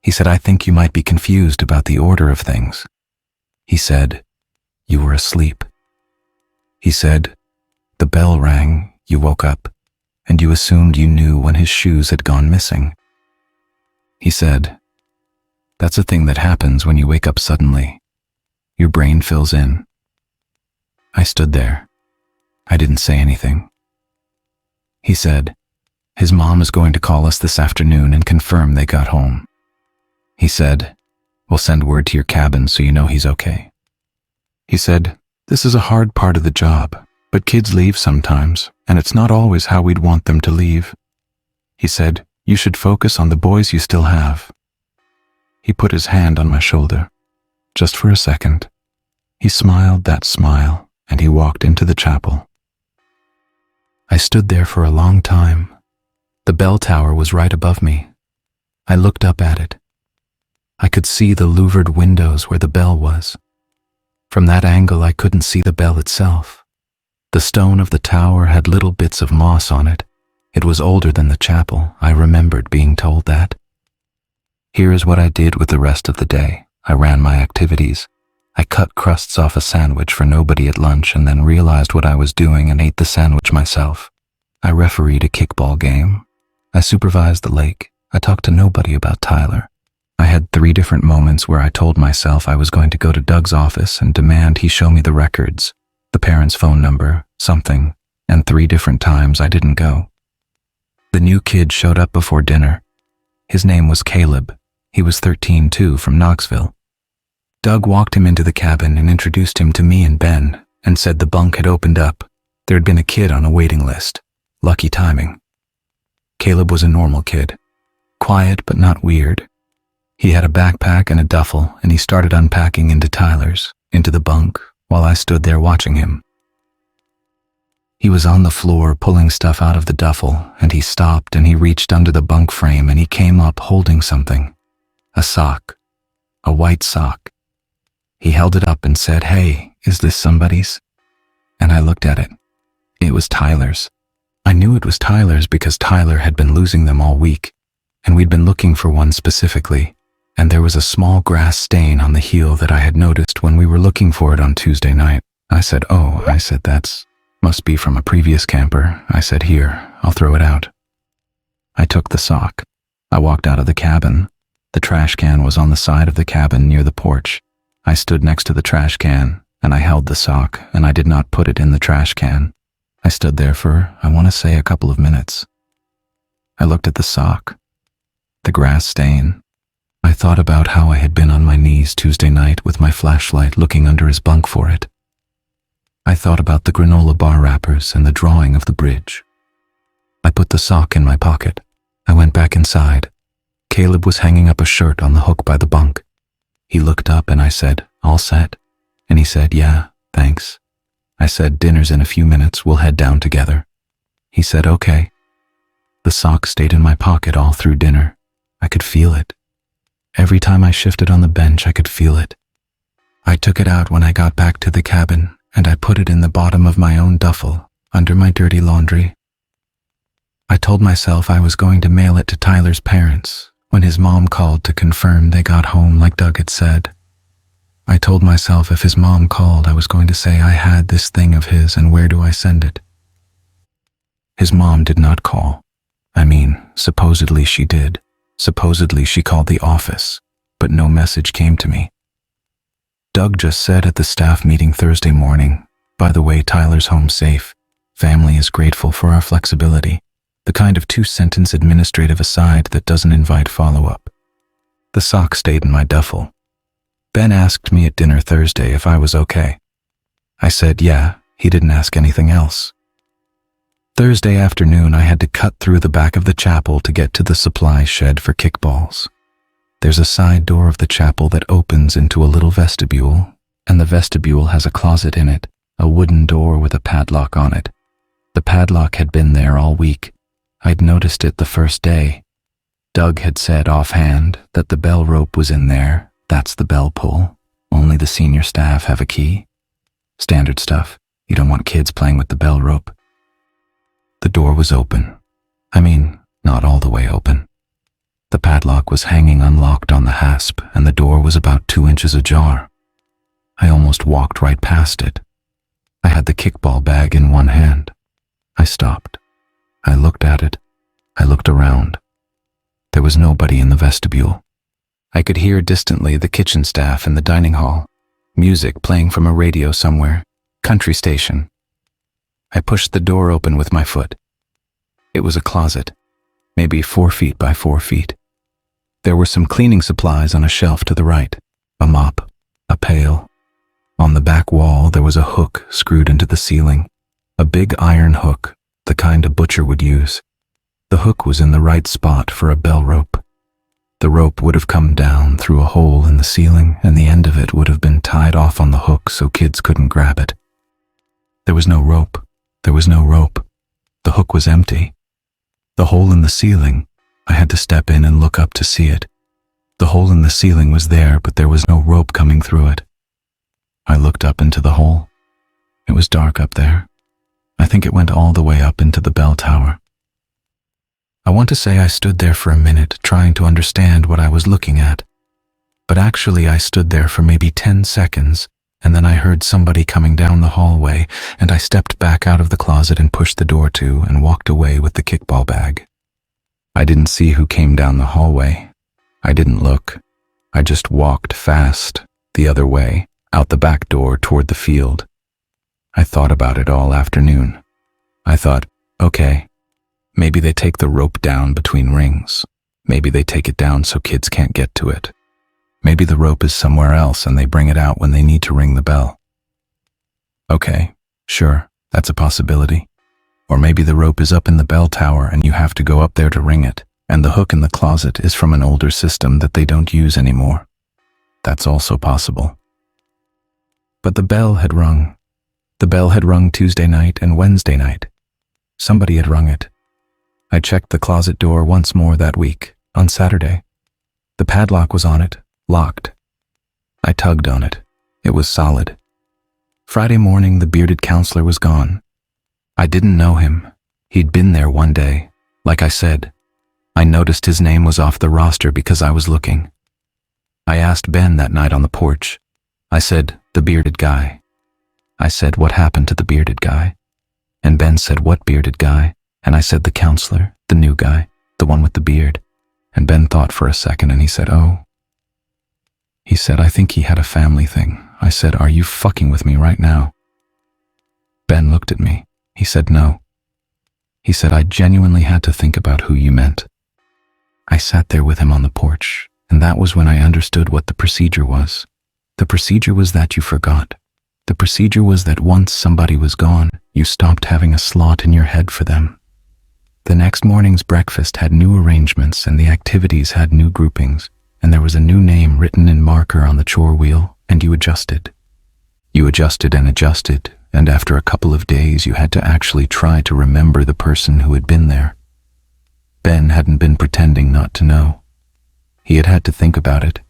Speaker 1: He said, I think you might be confused about the order of things. He said, you were asleep. He said, the bell rang, you woke up, and you assumed you knew when his shoes had gone missing. He said, that's a thing that happens when you wake up suddenly. Your brain fills in. I stood there. I didn't say anything. He said, his mom is going to call us this afternoon and confirm they got home. He said, we'll send word to your cabin so you know he's okay. He said, this is a hard part of the job, but kids leave sometimes, and it's not always how we'd want them to leave. He said, you should focus on the boys you still have. He put his hand on my shoulder, just for a second. He smiled that smile, and he walked into the chapel. I stood there for a long time. The bell tower was right above me. I looked up at it. I could see the louvered windows where the bell was. From that angle, I couldn't see the bell itself. The stone of the tower had little bits of moss on it. It was older than the chapel. I remembered being told that. Here is what I did with the rest of the day. I ran my activities. I cut crusts off a sandwich for nobody at lunch and then realized what I was doing and ate the sandwich myself. I refereed a kickball game. I supervised the lake. I talked to nobody about Tyler. I had 3 different moments where I told myself I was going to go to Doug's office and demand he show me the records, the parents' phone number, something, and 3 different times I didn't go. The new kid showed up before dinner. His name was Caleb. He was 13 too, from Knoxville. Doug walked him into the cabin and introduced him to me and Ben and said the bunk had opened up. There had been a kid on a waiting list. Lucky timing. Caleb was a normal kid. Quiet but not weird. He had a backpack and a duffel, and he started unpacking into Tyler's, into the bunk, while I stood there watching him. He was on the floor pulling stuff out of the duffel, and he stopped and he reached under the bunk frame and he came up holding something. A sock. A white sock. He held it up and said, "Hey, is this somebody's?" And I looked at it. It was Tyler's. I knew it was Tyler's because Tyler had been losing them all week, and we'd been looking for one specifically, and there was a small grass stain on the heel that I had noticed when we were looking for it on Tuesday night. I said, that's must be from a previous camper. I said, "Here, I'll throw it out." I took the sock. I walked out of the cabin. The trash can was on the side of the cabin near the porch. I stood next to the trash can, and I held the sock, and I did not put it in the trash can. I stood there for, I want to say, a couple of minutes. I looked at the sock, the grass stain. I thought about how I had been on my knees Tuesday night with my flashlight looking under his bunk for it. I thought about the granola bar wrappers and the drawing of the bridge. I put the sock in my pocket. I went back inside. Caleb was hanging up a shirt on the hook by the bunk. He looked up and I said, "All set?" And he said, "Yeah, thanks." I said, "Dinner's in a few minutes, we'll head down together." He said, "Okay." The sock stayed in my pocket all through dinner. I could feel it. Every time I shifted on the bench, I could feel it. I took it out when I got back to the cabin, and I put it in the bottom of my own duffel, under my dirty laundry. I told myself I was going to mail it to Tyler's parents when his mom called to confirm they got home like Doug had said. I told myself if his mom called, I was going to say I had this thing of his and where do I send it? His mom did not call. I mean, supposedly she did. Supposedly she called the office, but no message came to me. Doug just said at the staff meeting Thursday morning, "By the way, Tyler's home safe. Family is grateful for our flexibility." The kind of 2-sentence administrative aside that doesn't invite follow-up. The sock stayed in my duffel. Ben asked me at dinner Thursday if I was okay. I said yeah, he didn't ask anything else. Thursday afternoon, I had to cut through the back of the chapel to get to the supply shed for kickballs. There's a side door of the chapel that opens into a little vestibule, and the vestibule has a closet in it, a wooden door with a padlock on it. The padlock had been there all week. I'd noticed it the first day. Doug had said offhand that the bell rope was in there. That's the bell pull. Only the senior staff have a key. Standard stuff. You don't want kids playing with the bell rope. The door was open. I mean, not all the way open. The padlock was hanging unlocked on the hasp, and the door was about 2 inches ajar. I almost walked right past it. I had the kickball bag in one hand. I stopped. I looked at it. I looked around. There was nobody in the vestibule. I could hear distantly the kitchen staff in the dining hall, music playing from a radio somewhere, country station. I pushed the door open with my foot. It was a closet, maybe 4 feet by 4 feet. There were some cleaning supplies on a shelf to the right, a mop, a pail. On the back wall there was a hook screwed into the ceiling, a big iron hook, the kind a butcher would use. The hook was in the right spot for a bell rope. The rope would have come down through a hole in the ceiling, and the end of it would have been tied off on the hook so kids couldn't grab it. There was no rope. There was no rope. The hook was empty. The hole in the ceiling, I had to step in and look up to see it. The hole in the ceiling was there, but there was no rope coming through it. I looked up into the hole. It was dark up there. I think it went all the way up into the bell tower. I want to say I stood there for a minute trying to understand what I was looking at. But actually I stood there for maybe 10 seconds, and then I heard somebody coming down the hallway, and I stepped back out of the closet and pushed the door to and walked away with the kickball bag. I didn't see who came down the hallway. I didn't look. I just walked fast, the other way, out the back door toward the field. I thought about it all afternoon. I thought, okay, maybe they take the rope down between rings. Maybe they take it down so kids can't get to it. Maybe the rope is somewhere else and they bring it out when they need to ring the bell. Okay, sure, that's a possibility. Or maybe the rope is up in the bell tower and you have to go up there to ring it, and the hook in the closet is from an older system that they don't use anymore. That's also possible. But the bell had rung. The bell had rung Tuesday night and Wednesday night. Somebody had rung it. I checked the closet door once more that week, on Saturday. The padlock was on it, locked. I tugged on it. It was solid. Friday morning, the bearded counselor was gone. I didn't know him. He'd been there one day. Like I said, I noticed his name was off the roster because I was looking. I asked Ben that night on the porch. I said, the bearded guy. I said, what happened to the bearded guy? And Ben said, what bearded guy? And I said, the counselor, the new guy, the one with the beard. And Ben thought for a second and he said, oh. He said, I think he had a family thing. I said, are you fucking with me right now? Ben looked at me. He said, no. He said, I genuinely had to think about who you meant. I sat there with him on the porch, and that was when I understood what the procedure was. The procedure was that you forgot. The procedure was that once somebody was gone, you stopped having a slot in your head for them. The next morning's breakfast had new arrangements and the activities had new groupings, and there was a new name written in marker on the chore wheel, and you adjusted. You adjusted, and after a couple of days you had to actually try to remember the person who had been there. Ben hadn't been pretending not to know. He had had to think about it.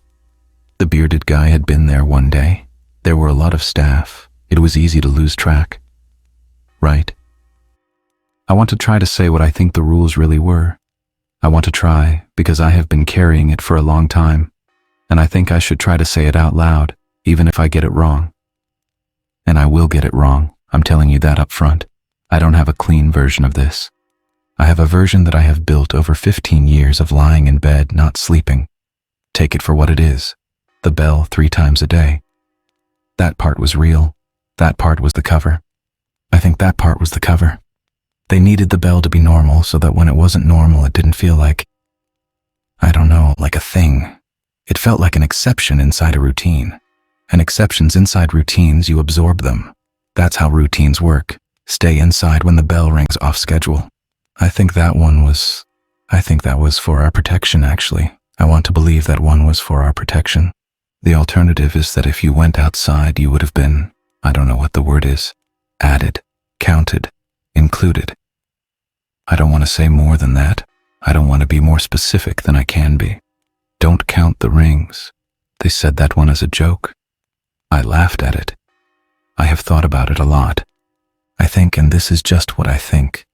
Speaker 1: The bearded guy had been there one day. There were a lot of staff. It was easy to lose track. Right? I want to try to say what I think the rules really were. I want to try because I have been carrying it for a long time, and I think I should try to say it out loud, even if I get it wrong. And I will get it wrong, I'm telling you that up front. I don't have a clean version of this. I have a version that I have built over 15 years of lying in bed, not sleeping. Take it for what it is. The bell 3 times a day. That part was real. That part was the cover. I think that part was the cover. They needed the bell to be normal so that when it wasn't normal, it didn't feel like, I don't know, like a thing. It felt like an exception inside a routine. And exceptions inside routines, you absorb them. That's how routines work. Stay inside when the bell rings off schedule. I think that was for our protection, actually. I want to believe that one was for our protection. The alternative is that if you went outside, you would have been, I don't know what the word is, added, counted, included. I don't want to say more than that. I don't want to be more specific than I can be. Don't count the rings. They said that one as a joke. I laughed at it. I have thought about it a lot. I think, and this is just what I think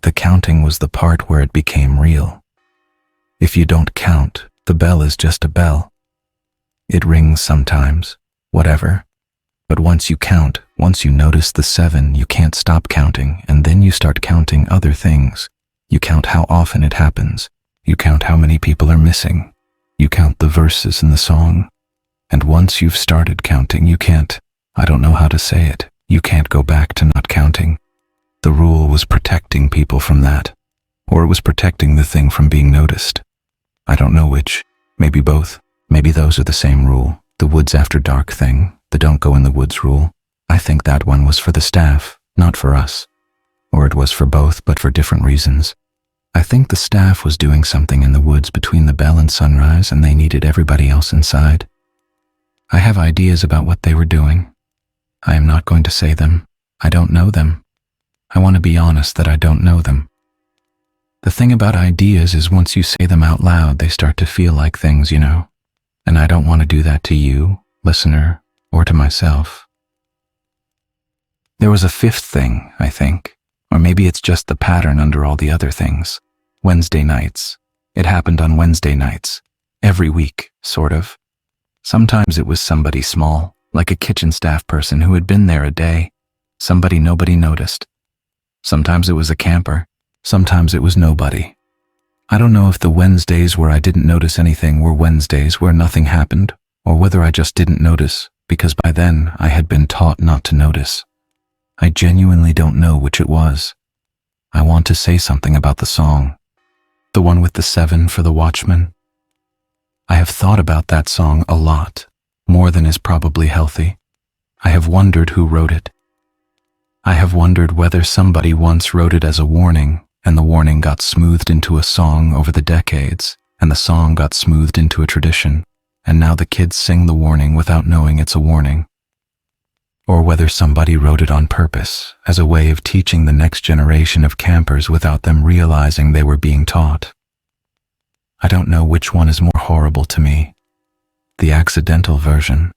Speaker 1: the counting was the part where it became real. If you don't count, the bell is just a bell. It rings sometimes, whatever. But once you count, once you notice the 7, you can't stop counting, and then you start counting other things. You count how often it happens. You count how many people are missing. You count the verses in the song. And once you've started counting, you can't, I don't know how to say it, you can't go back to not counting. The rule was protecting people from that. Or it was protecting the thing from being noticed. I don't know which. Maybe both. Maybe those are the same rule. The woods after dark thing. The don't go in the woods rule. I think that one was for the staff, not for us. Or it was for both, but for different reasons. I think the staff was doing something in the woods between the bell and sunrise, and they needed everybody else inside. I have ideas about what they were doing. I am not going to say them. I don't know them. I want to be honest that I don't know them. The thing about ideas is once you say them out loud, they start to feel like things, you know. And I don't want to do that to you, listener, or to myself. There was a 5th thing, I think. Or maybe it's just the pattern under all the other things. Wednesday nights. It happened on Wednesday nights. Every week, sort of. Sometimes it was somebody small, like a kitchen staff person who had been there a day. Somebody nobody noticed. Sometimes it was a camper. Sometimes it was nobody. I don't know if the Wednesdays where I didn't notice anything were Wednesdays where nothing happened, or whether I just didn't notice, because by then I had been taught not to notice. I genuinely don't know which it was. I want to say something about the song. The one with the 7 for the Watchman. I have thought about that song a lot, more than is probably healthy. I have wondered who wrote it. I have wondered whether somebody once wrote it as a warning, and the warning got smoothed into a song over the decades, and the song got smoothed into a tradition, and now the kids sing the warning without knowing it's a warning. Or whether somebody wrote it on purpose, as a way of teaching the next generation of campers without them realizing they were being taught. I don't know which one is more horrible to me. The accidental version,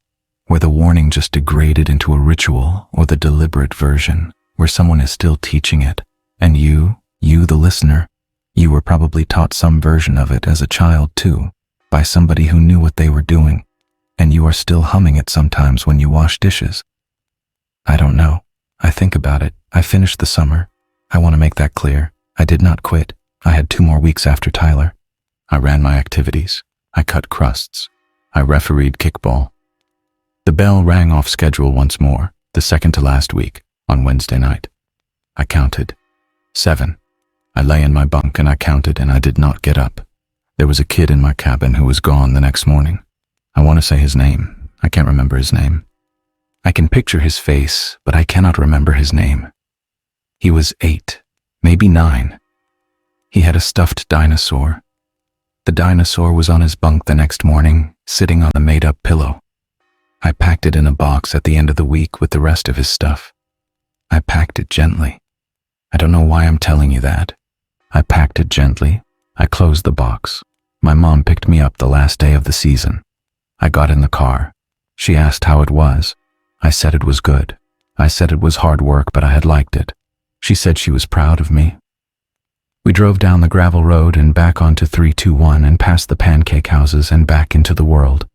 Speaker 1: where the warning just degraded into a ritual, or the deliberate version, where someone is still teaching it, and you, the listener, you were probably taught some version of it as a child too, by somebody who knew what they were doing, and you are still humming it sometimes when you wash dishes. I don't know. I think about it. I finished the summer. I want to make that clear. I did not quit. I had 2 more weeks after Tyler. I ran my activities. I cut crusts. I refereed kickball. The bell rang off schedule once more, the second to last week, on Wednesday night. I counted. 7. I lay in my bunk and I counted and I did not get up. There was a kid in my cabin who was gone the next morning. I want to say his name. I can't remember his name. I can picture his face, but I cannot remember his name. He was 8, maybe 9. He had a stuffed dinosaur. The dinosaur was on his bunk the next morning, sitting on a made-up pillow. I packed it in a box at the end of the week with the rest of his stuff. I packed it gently. I don't know why I'm telling you that. I packed it gently. I closed the box. My mom picked me up the last day of the season. I got in the car. She asked how it was. I said it was good. I said it was hard work, but I had liked it. She said she was proud of me. We drove down the gravel road and back onto 321 and past the pancake houses and back into the world.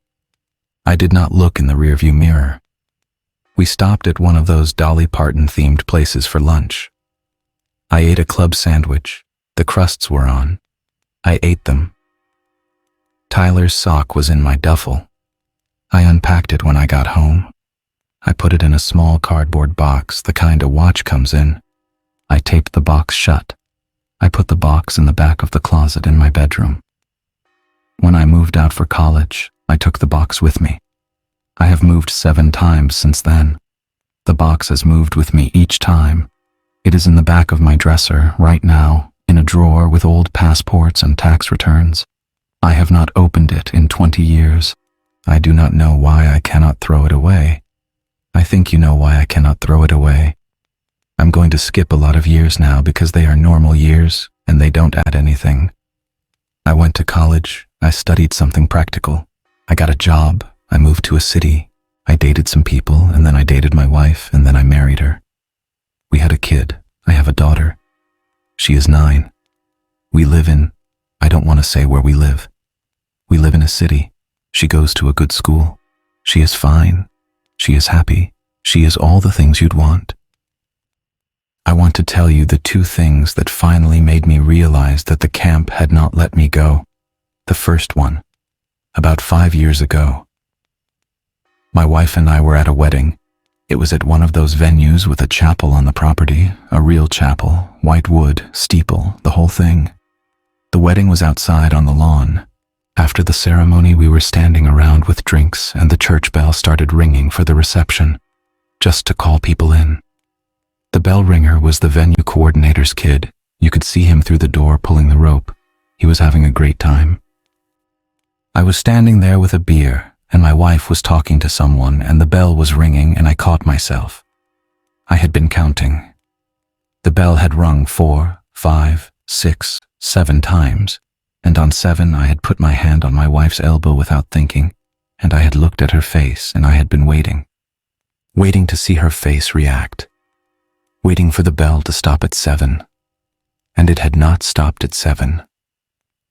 Speaker 1: I did not look in the rearview mirror. We stopped at one of those Dolly Parton-themed places for lunch. I ate a club sandwich. The crusts were on. I ate them. Tyler's sock was in my duffel. I unpacked it when I got home. I put it in a small cardboard box, the kind a watch comes in. I taped the box shut. I put the box in the back of the closet in my bedroom. When I moved out for college, I took the box with me. I have moved 7 times since then. The box has moved with me each time. It is in the back of my dresser right now, in a drawer with old passports and tax returns. I have not opened it in 20 years. I do not know why I cannot throw it away. I think you know why I cannot throw it away. I'm going to skip a lot of years now because they are normal years and they don't add anything. I went to college. I studied something practical. I got a job. I moved to a city. I dated some people, and then I dated my wife, and then I married her. We had a kid. I have a daughter. She is 9. We live in I don't want to say where we live. We live in a city. She goes to a good school. She is fine. She is happy. She is all the things you'd want. I want to tell you the two things that finally made me realize that the camp had not let me go. The first one, about 5 years ago. My wife and I were at a wedding. It was at one of those venues with a chapel on the property, a real chapel, white wood, steeple, the whole thing. The wedding was outside on the lawn. After the ceremony, we were standing around with drinks and the church bell started ringing for the reception, just to call people in. The bell ringer was the venue coordinator's kid. You could see him through the door pulling the rope. He was having a great time. I was standing there with a beer, and my wife was talking to someone, and the bell was ringing, and I caught myself. I had been counting. The bell had rung 4, 5, 6, 7 times, and on 7 I had put my hand on my wife's elbow without thinking, and I had looked at her face, and I had been waiting to see her face react, waiting for the bell to stop at 7, and it had not stopped at 7.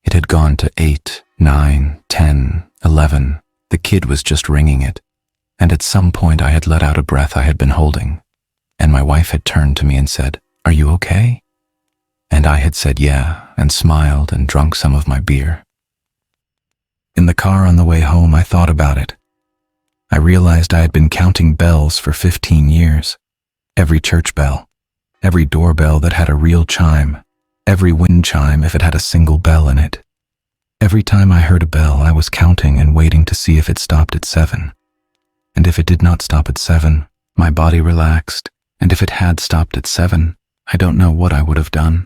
Speaker 1: It had gone to 8, 9, 10, 11. The kid was just ringing it, and at some point I had let out a breath I had been holding, and my wife had turned to me and said, "Are you okay?" And I had said yeah, and smiled and drunk some of my beer. In the car on the way home, I thought about it. I realized I had been counting bells for 15 years. Every church bell, every doorbell that had a real chime, every wind chime if it had a single bell in it. Every time I heard a bell, I was counting and waiting to see if it stopped at 7. And if it did not stop at 7, my body relaxed, and if it had stopped at 7, I don't know what I would have done.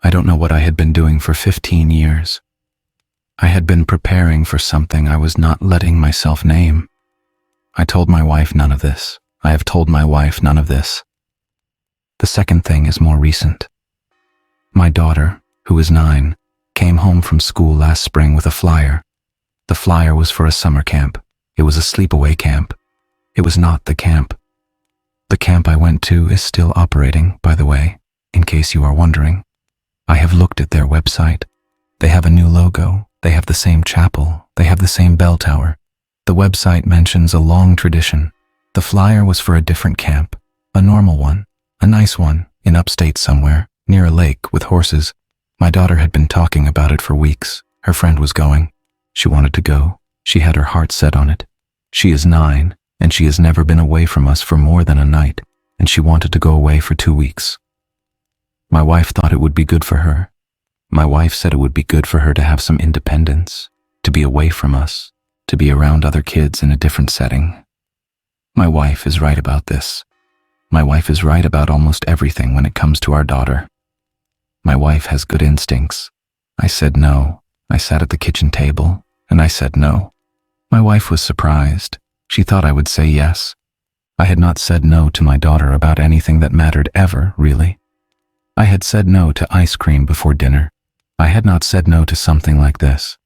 Speaker 1: I don't know what I had been doing for 15 years. I had been preparing for something I was not letting myself name. I told my wife none of this. I have told my wife none of this. The second thing is more recent. My daughter, who is 9, came home from school last spring with a flyer. The flyer was for a summer camp. It was a sleepaway camp. It was not the camp. The camp I went to is still operating, by the way, in case you are wondering. I have looked at their website. They have a new logo. They have the same chapel. They have the same bell tower. The website mentions a long tradition. The flyer was for a different camp, a normal one, a nice one, in upstate somewhere, near a lake with horses. My daughter had been talking about it for weeks. Her friend was going. She wanted to go. She had her heart set on it. She is 9, and she has never been away from us for more than a night, and she wanted to go away for 2 weeks. My wife thought it would be good for her. My wife said it would be good for her to have some independence, to be away from us, to be around other kids in a different setting. My wife is right about this. My wife is right about almost everything when it comes to our daughter. My wife has good instincts. I said no. I sat at the kitchen table, and I said no. My wife was surprised. She thought I would say yes. I had not said no to my daughter about anything that mattered ever, really. I had said no to ice cream before dinner. I had not said no to something like this.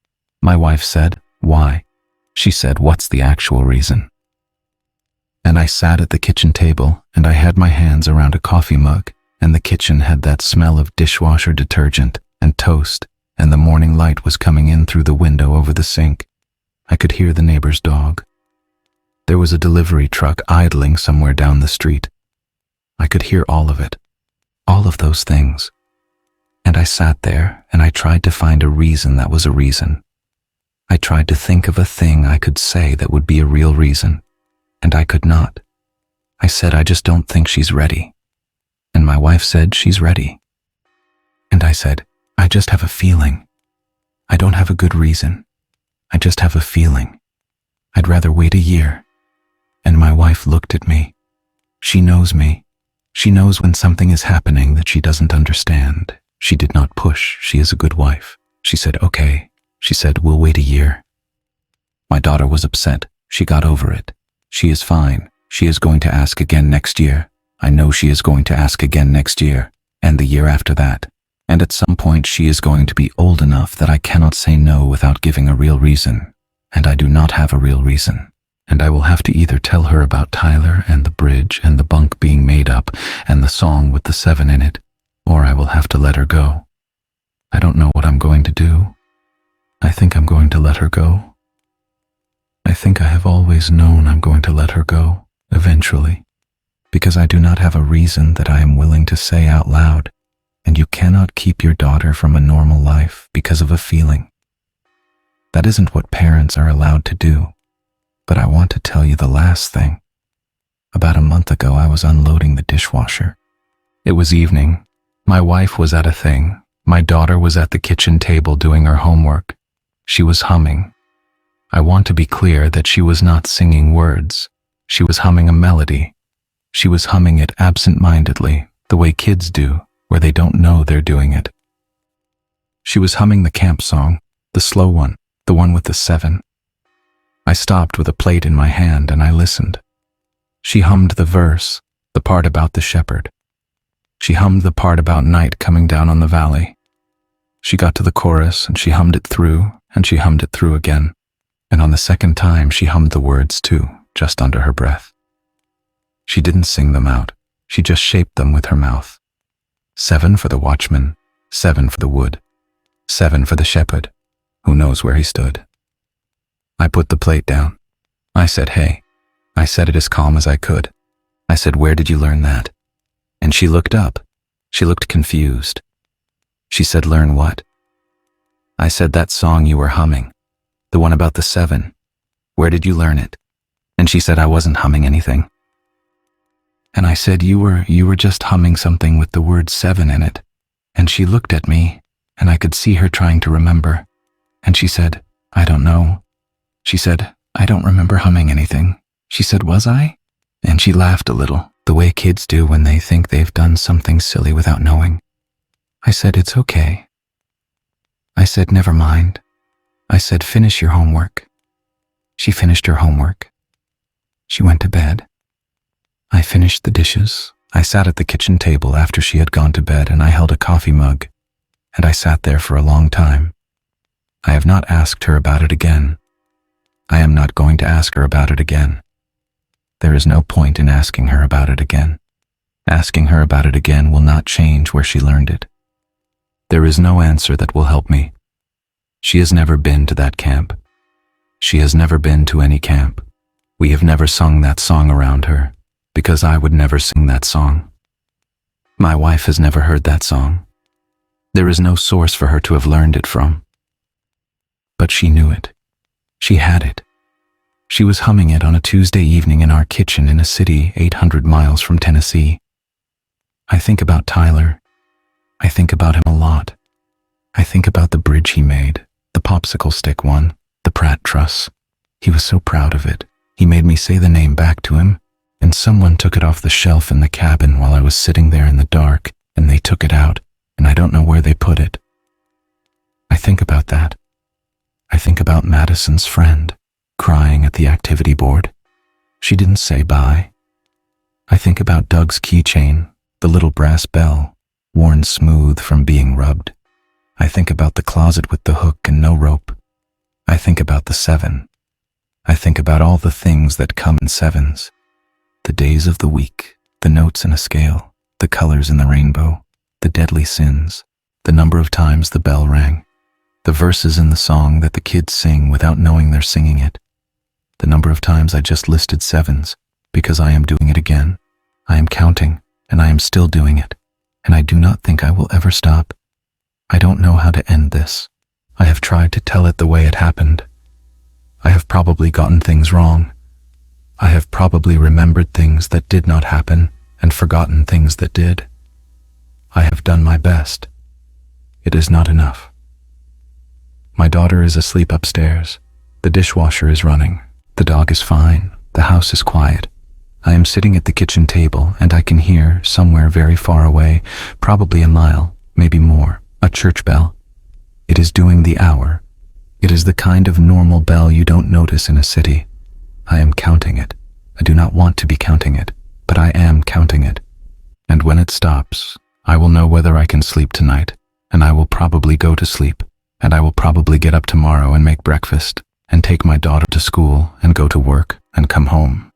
Speaker 1: My wife said, "Why?" She said, "What's the actual reason?" And I sat at the kitchen table, and I had my hands around a coffee mug, and the kitchen had that smell of dishwasher detergent and toast, and the morning light was coming in through the window over the sink. I could hear the neighbor's dog. There was a delivery truck idling somewhere down the street. I could hear all of it, all of those things. And I sat there, and I tried to find a reason that was a reason. I tried to think of a thing I could say that would be a real reason, and I could not. I said, "I just don't think she's ready." And my wife said, "She's ready." And I said, "I just have a feeling. I don't have a good reason. I just have a feeling. I'd rather wait a year." And my wife looked at me. She knows me. She knows when something is happening that she doesn't understand. She did not push. She is a good wife. She said, "Okay." She said, "We'll wait a year." My daughter was upset. She got over it. She is fine. She is going to ask again next year. I know she is going to ask again next year, and the year after that. And at some point she is going to be old enough that I cannot say no without giving a real reason. And I do not have a real reason. And I will have to either tell her about Tyler and the bridge and the bunk being made up and the song with the 7 in it, or I will have to let her go. I don't know what I'm going to do. I think I'm going to let her go. I think I have always known I'm going to let her go, eventually, because I do not have a reason that I am willing to say out loud, and you cannot keep your daughter from a normal life because of a feeling. That isn't what parents are allowed to do. But I want to tell you the last thing. About a month ago, I was unloading the dishwasher. It was evening. My wife was at a thing. My daughter was at the kitchen table doing her homework. She was humming. I want to be clear that she was not singing words. She was humming a melody. She was humming it absent-mindedly, the way kids do, where they don't know they're doing it. She was humming the camp song, the slow one, the one with the 7. I stopped with a plate in my hand and I listened. She hummed the verse, the part about the shepherd. She hummed the part about night coming down on the valley. She got to the chorus and she hummed it through and she hummed it through again. And on the second time she hummed the words too, just under her breath. She didn't sing them out. She just shaped them with her mouth. 7 for the watchman, 7 for the wood, 7 for the shepherd, who knows where he stood. I put the plate down. I said, "Hey." I said it as calm as I could. I said, "Where did you learn that?" And she looked up. She looked confused. She said, "Learn what?" I said, "That song you were humming, the one about the 7. Where did you learn it?" And she said, "I wasn't humming anything." And I said, you were just humming something with the word 7 in it." And she looked at me, and I could see her trying to remember. And she said, "I don't know." She said, "I don't remember humming anything." She said, "Was I?" And she laughed a little, the way kids do when they think they've done something silly without knowing. I said, "It's okay." I said, "Never mind." I said, "Finish your homework." She finished her homework. She went to bed. I finished the dishes. I sat at the kitchen table after she had gone to bed and I held a coffee mug, and I sat there for a long time. I have not asked her about it again. I am not going to ask her about it again. There is no point in asking her about it again. Asking her about it again will not change where she learned it. There is no answer that will help me. She has never been to that camp. She has never been to any camp. We have never sung that song around her, because I would never sing that song. My wife has never heard that song. There is no source for her to have learned it from. But she knew it. She had it. She was humming it on a Tuesday evening in our kitchen in a city 800 miles from Tennessee. I think about Tyler. I think about him a lot. I think about the bridge he made, the popsicle stick one, the Pratt truss. He was so proud of it. He made me say the name back to him, and someone took it off the shelf in the cabin while I was sitting there in the dark, and they took it out, and I don't know where they put it. I think about that. I think about Madison's friend, crying at the activity board. She didn't say bye. I think about Doug's keychain, the little brass bell, worn smooth from being rubbed. I think about the closet with the hook and no rope. I think about the 7. I think about all the things that come in 7s. The days of the week, the notes in a scale, the colors in the rainbow, the deadly sins, the number of times the bell rang, the verses in the song that the kids sing without knowing they're singing it, the number of times I just listed 7s, because I am doing it again. I am counting, and I am still doing it, and I do not think I will ever stop. I don't know how to end this. I have tried to tell it the way it happened. I have probably gotten things wrong. I have probably remembered things that did not happen and forgotten things that did. I have done my best. It is not enough. My daughter is asleep upstairs. The dishwasher is running. The dog is fine. The house is quiet. I am sitting at the kitchen table and I can hear, somewhere very far away, probably a mile, maybe more, a church bell. It is doing the hour. It is the kind of normal bell you don't notice in a city. I am counting it. I do not want to be counting it, but I am counting it. And when it stops, I will know whether I can sleep tonight, and I will probably go to sleep, and I will probably get up tomorrow and make breakfast, and take my daughter to school, and go to work, and come home.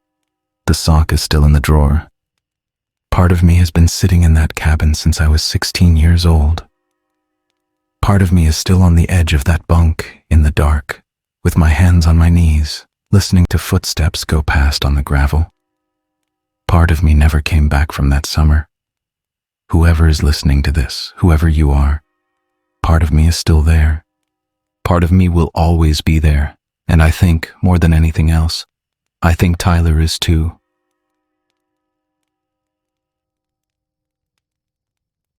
Speaker 1: The sock is still in the drawer. Part of me has been sitting in that cabin since I was 16 years old. Part of me is still on the edge of that bunk in the dark, with my hands on my knees, listening to footsteps go past on the gravel. Part of me never came back from that summer. Whoever is listening to this, whoever you are, part of me is still there. Part of me will always be there, and I think, more than anything else, I think Tyler is too.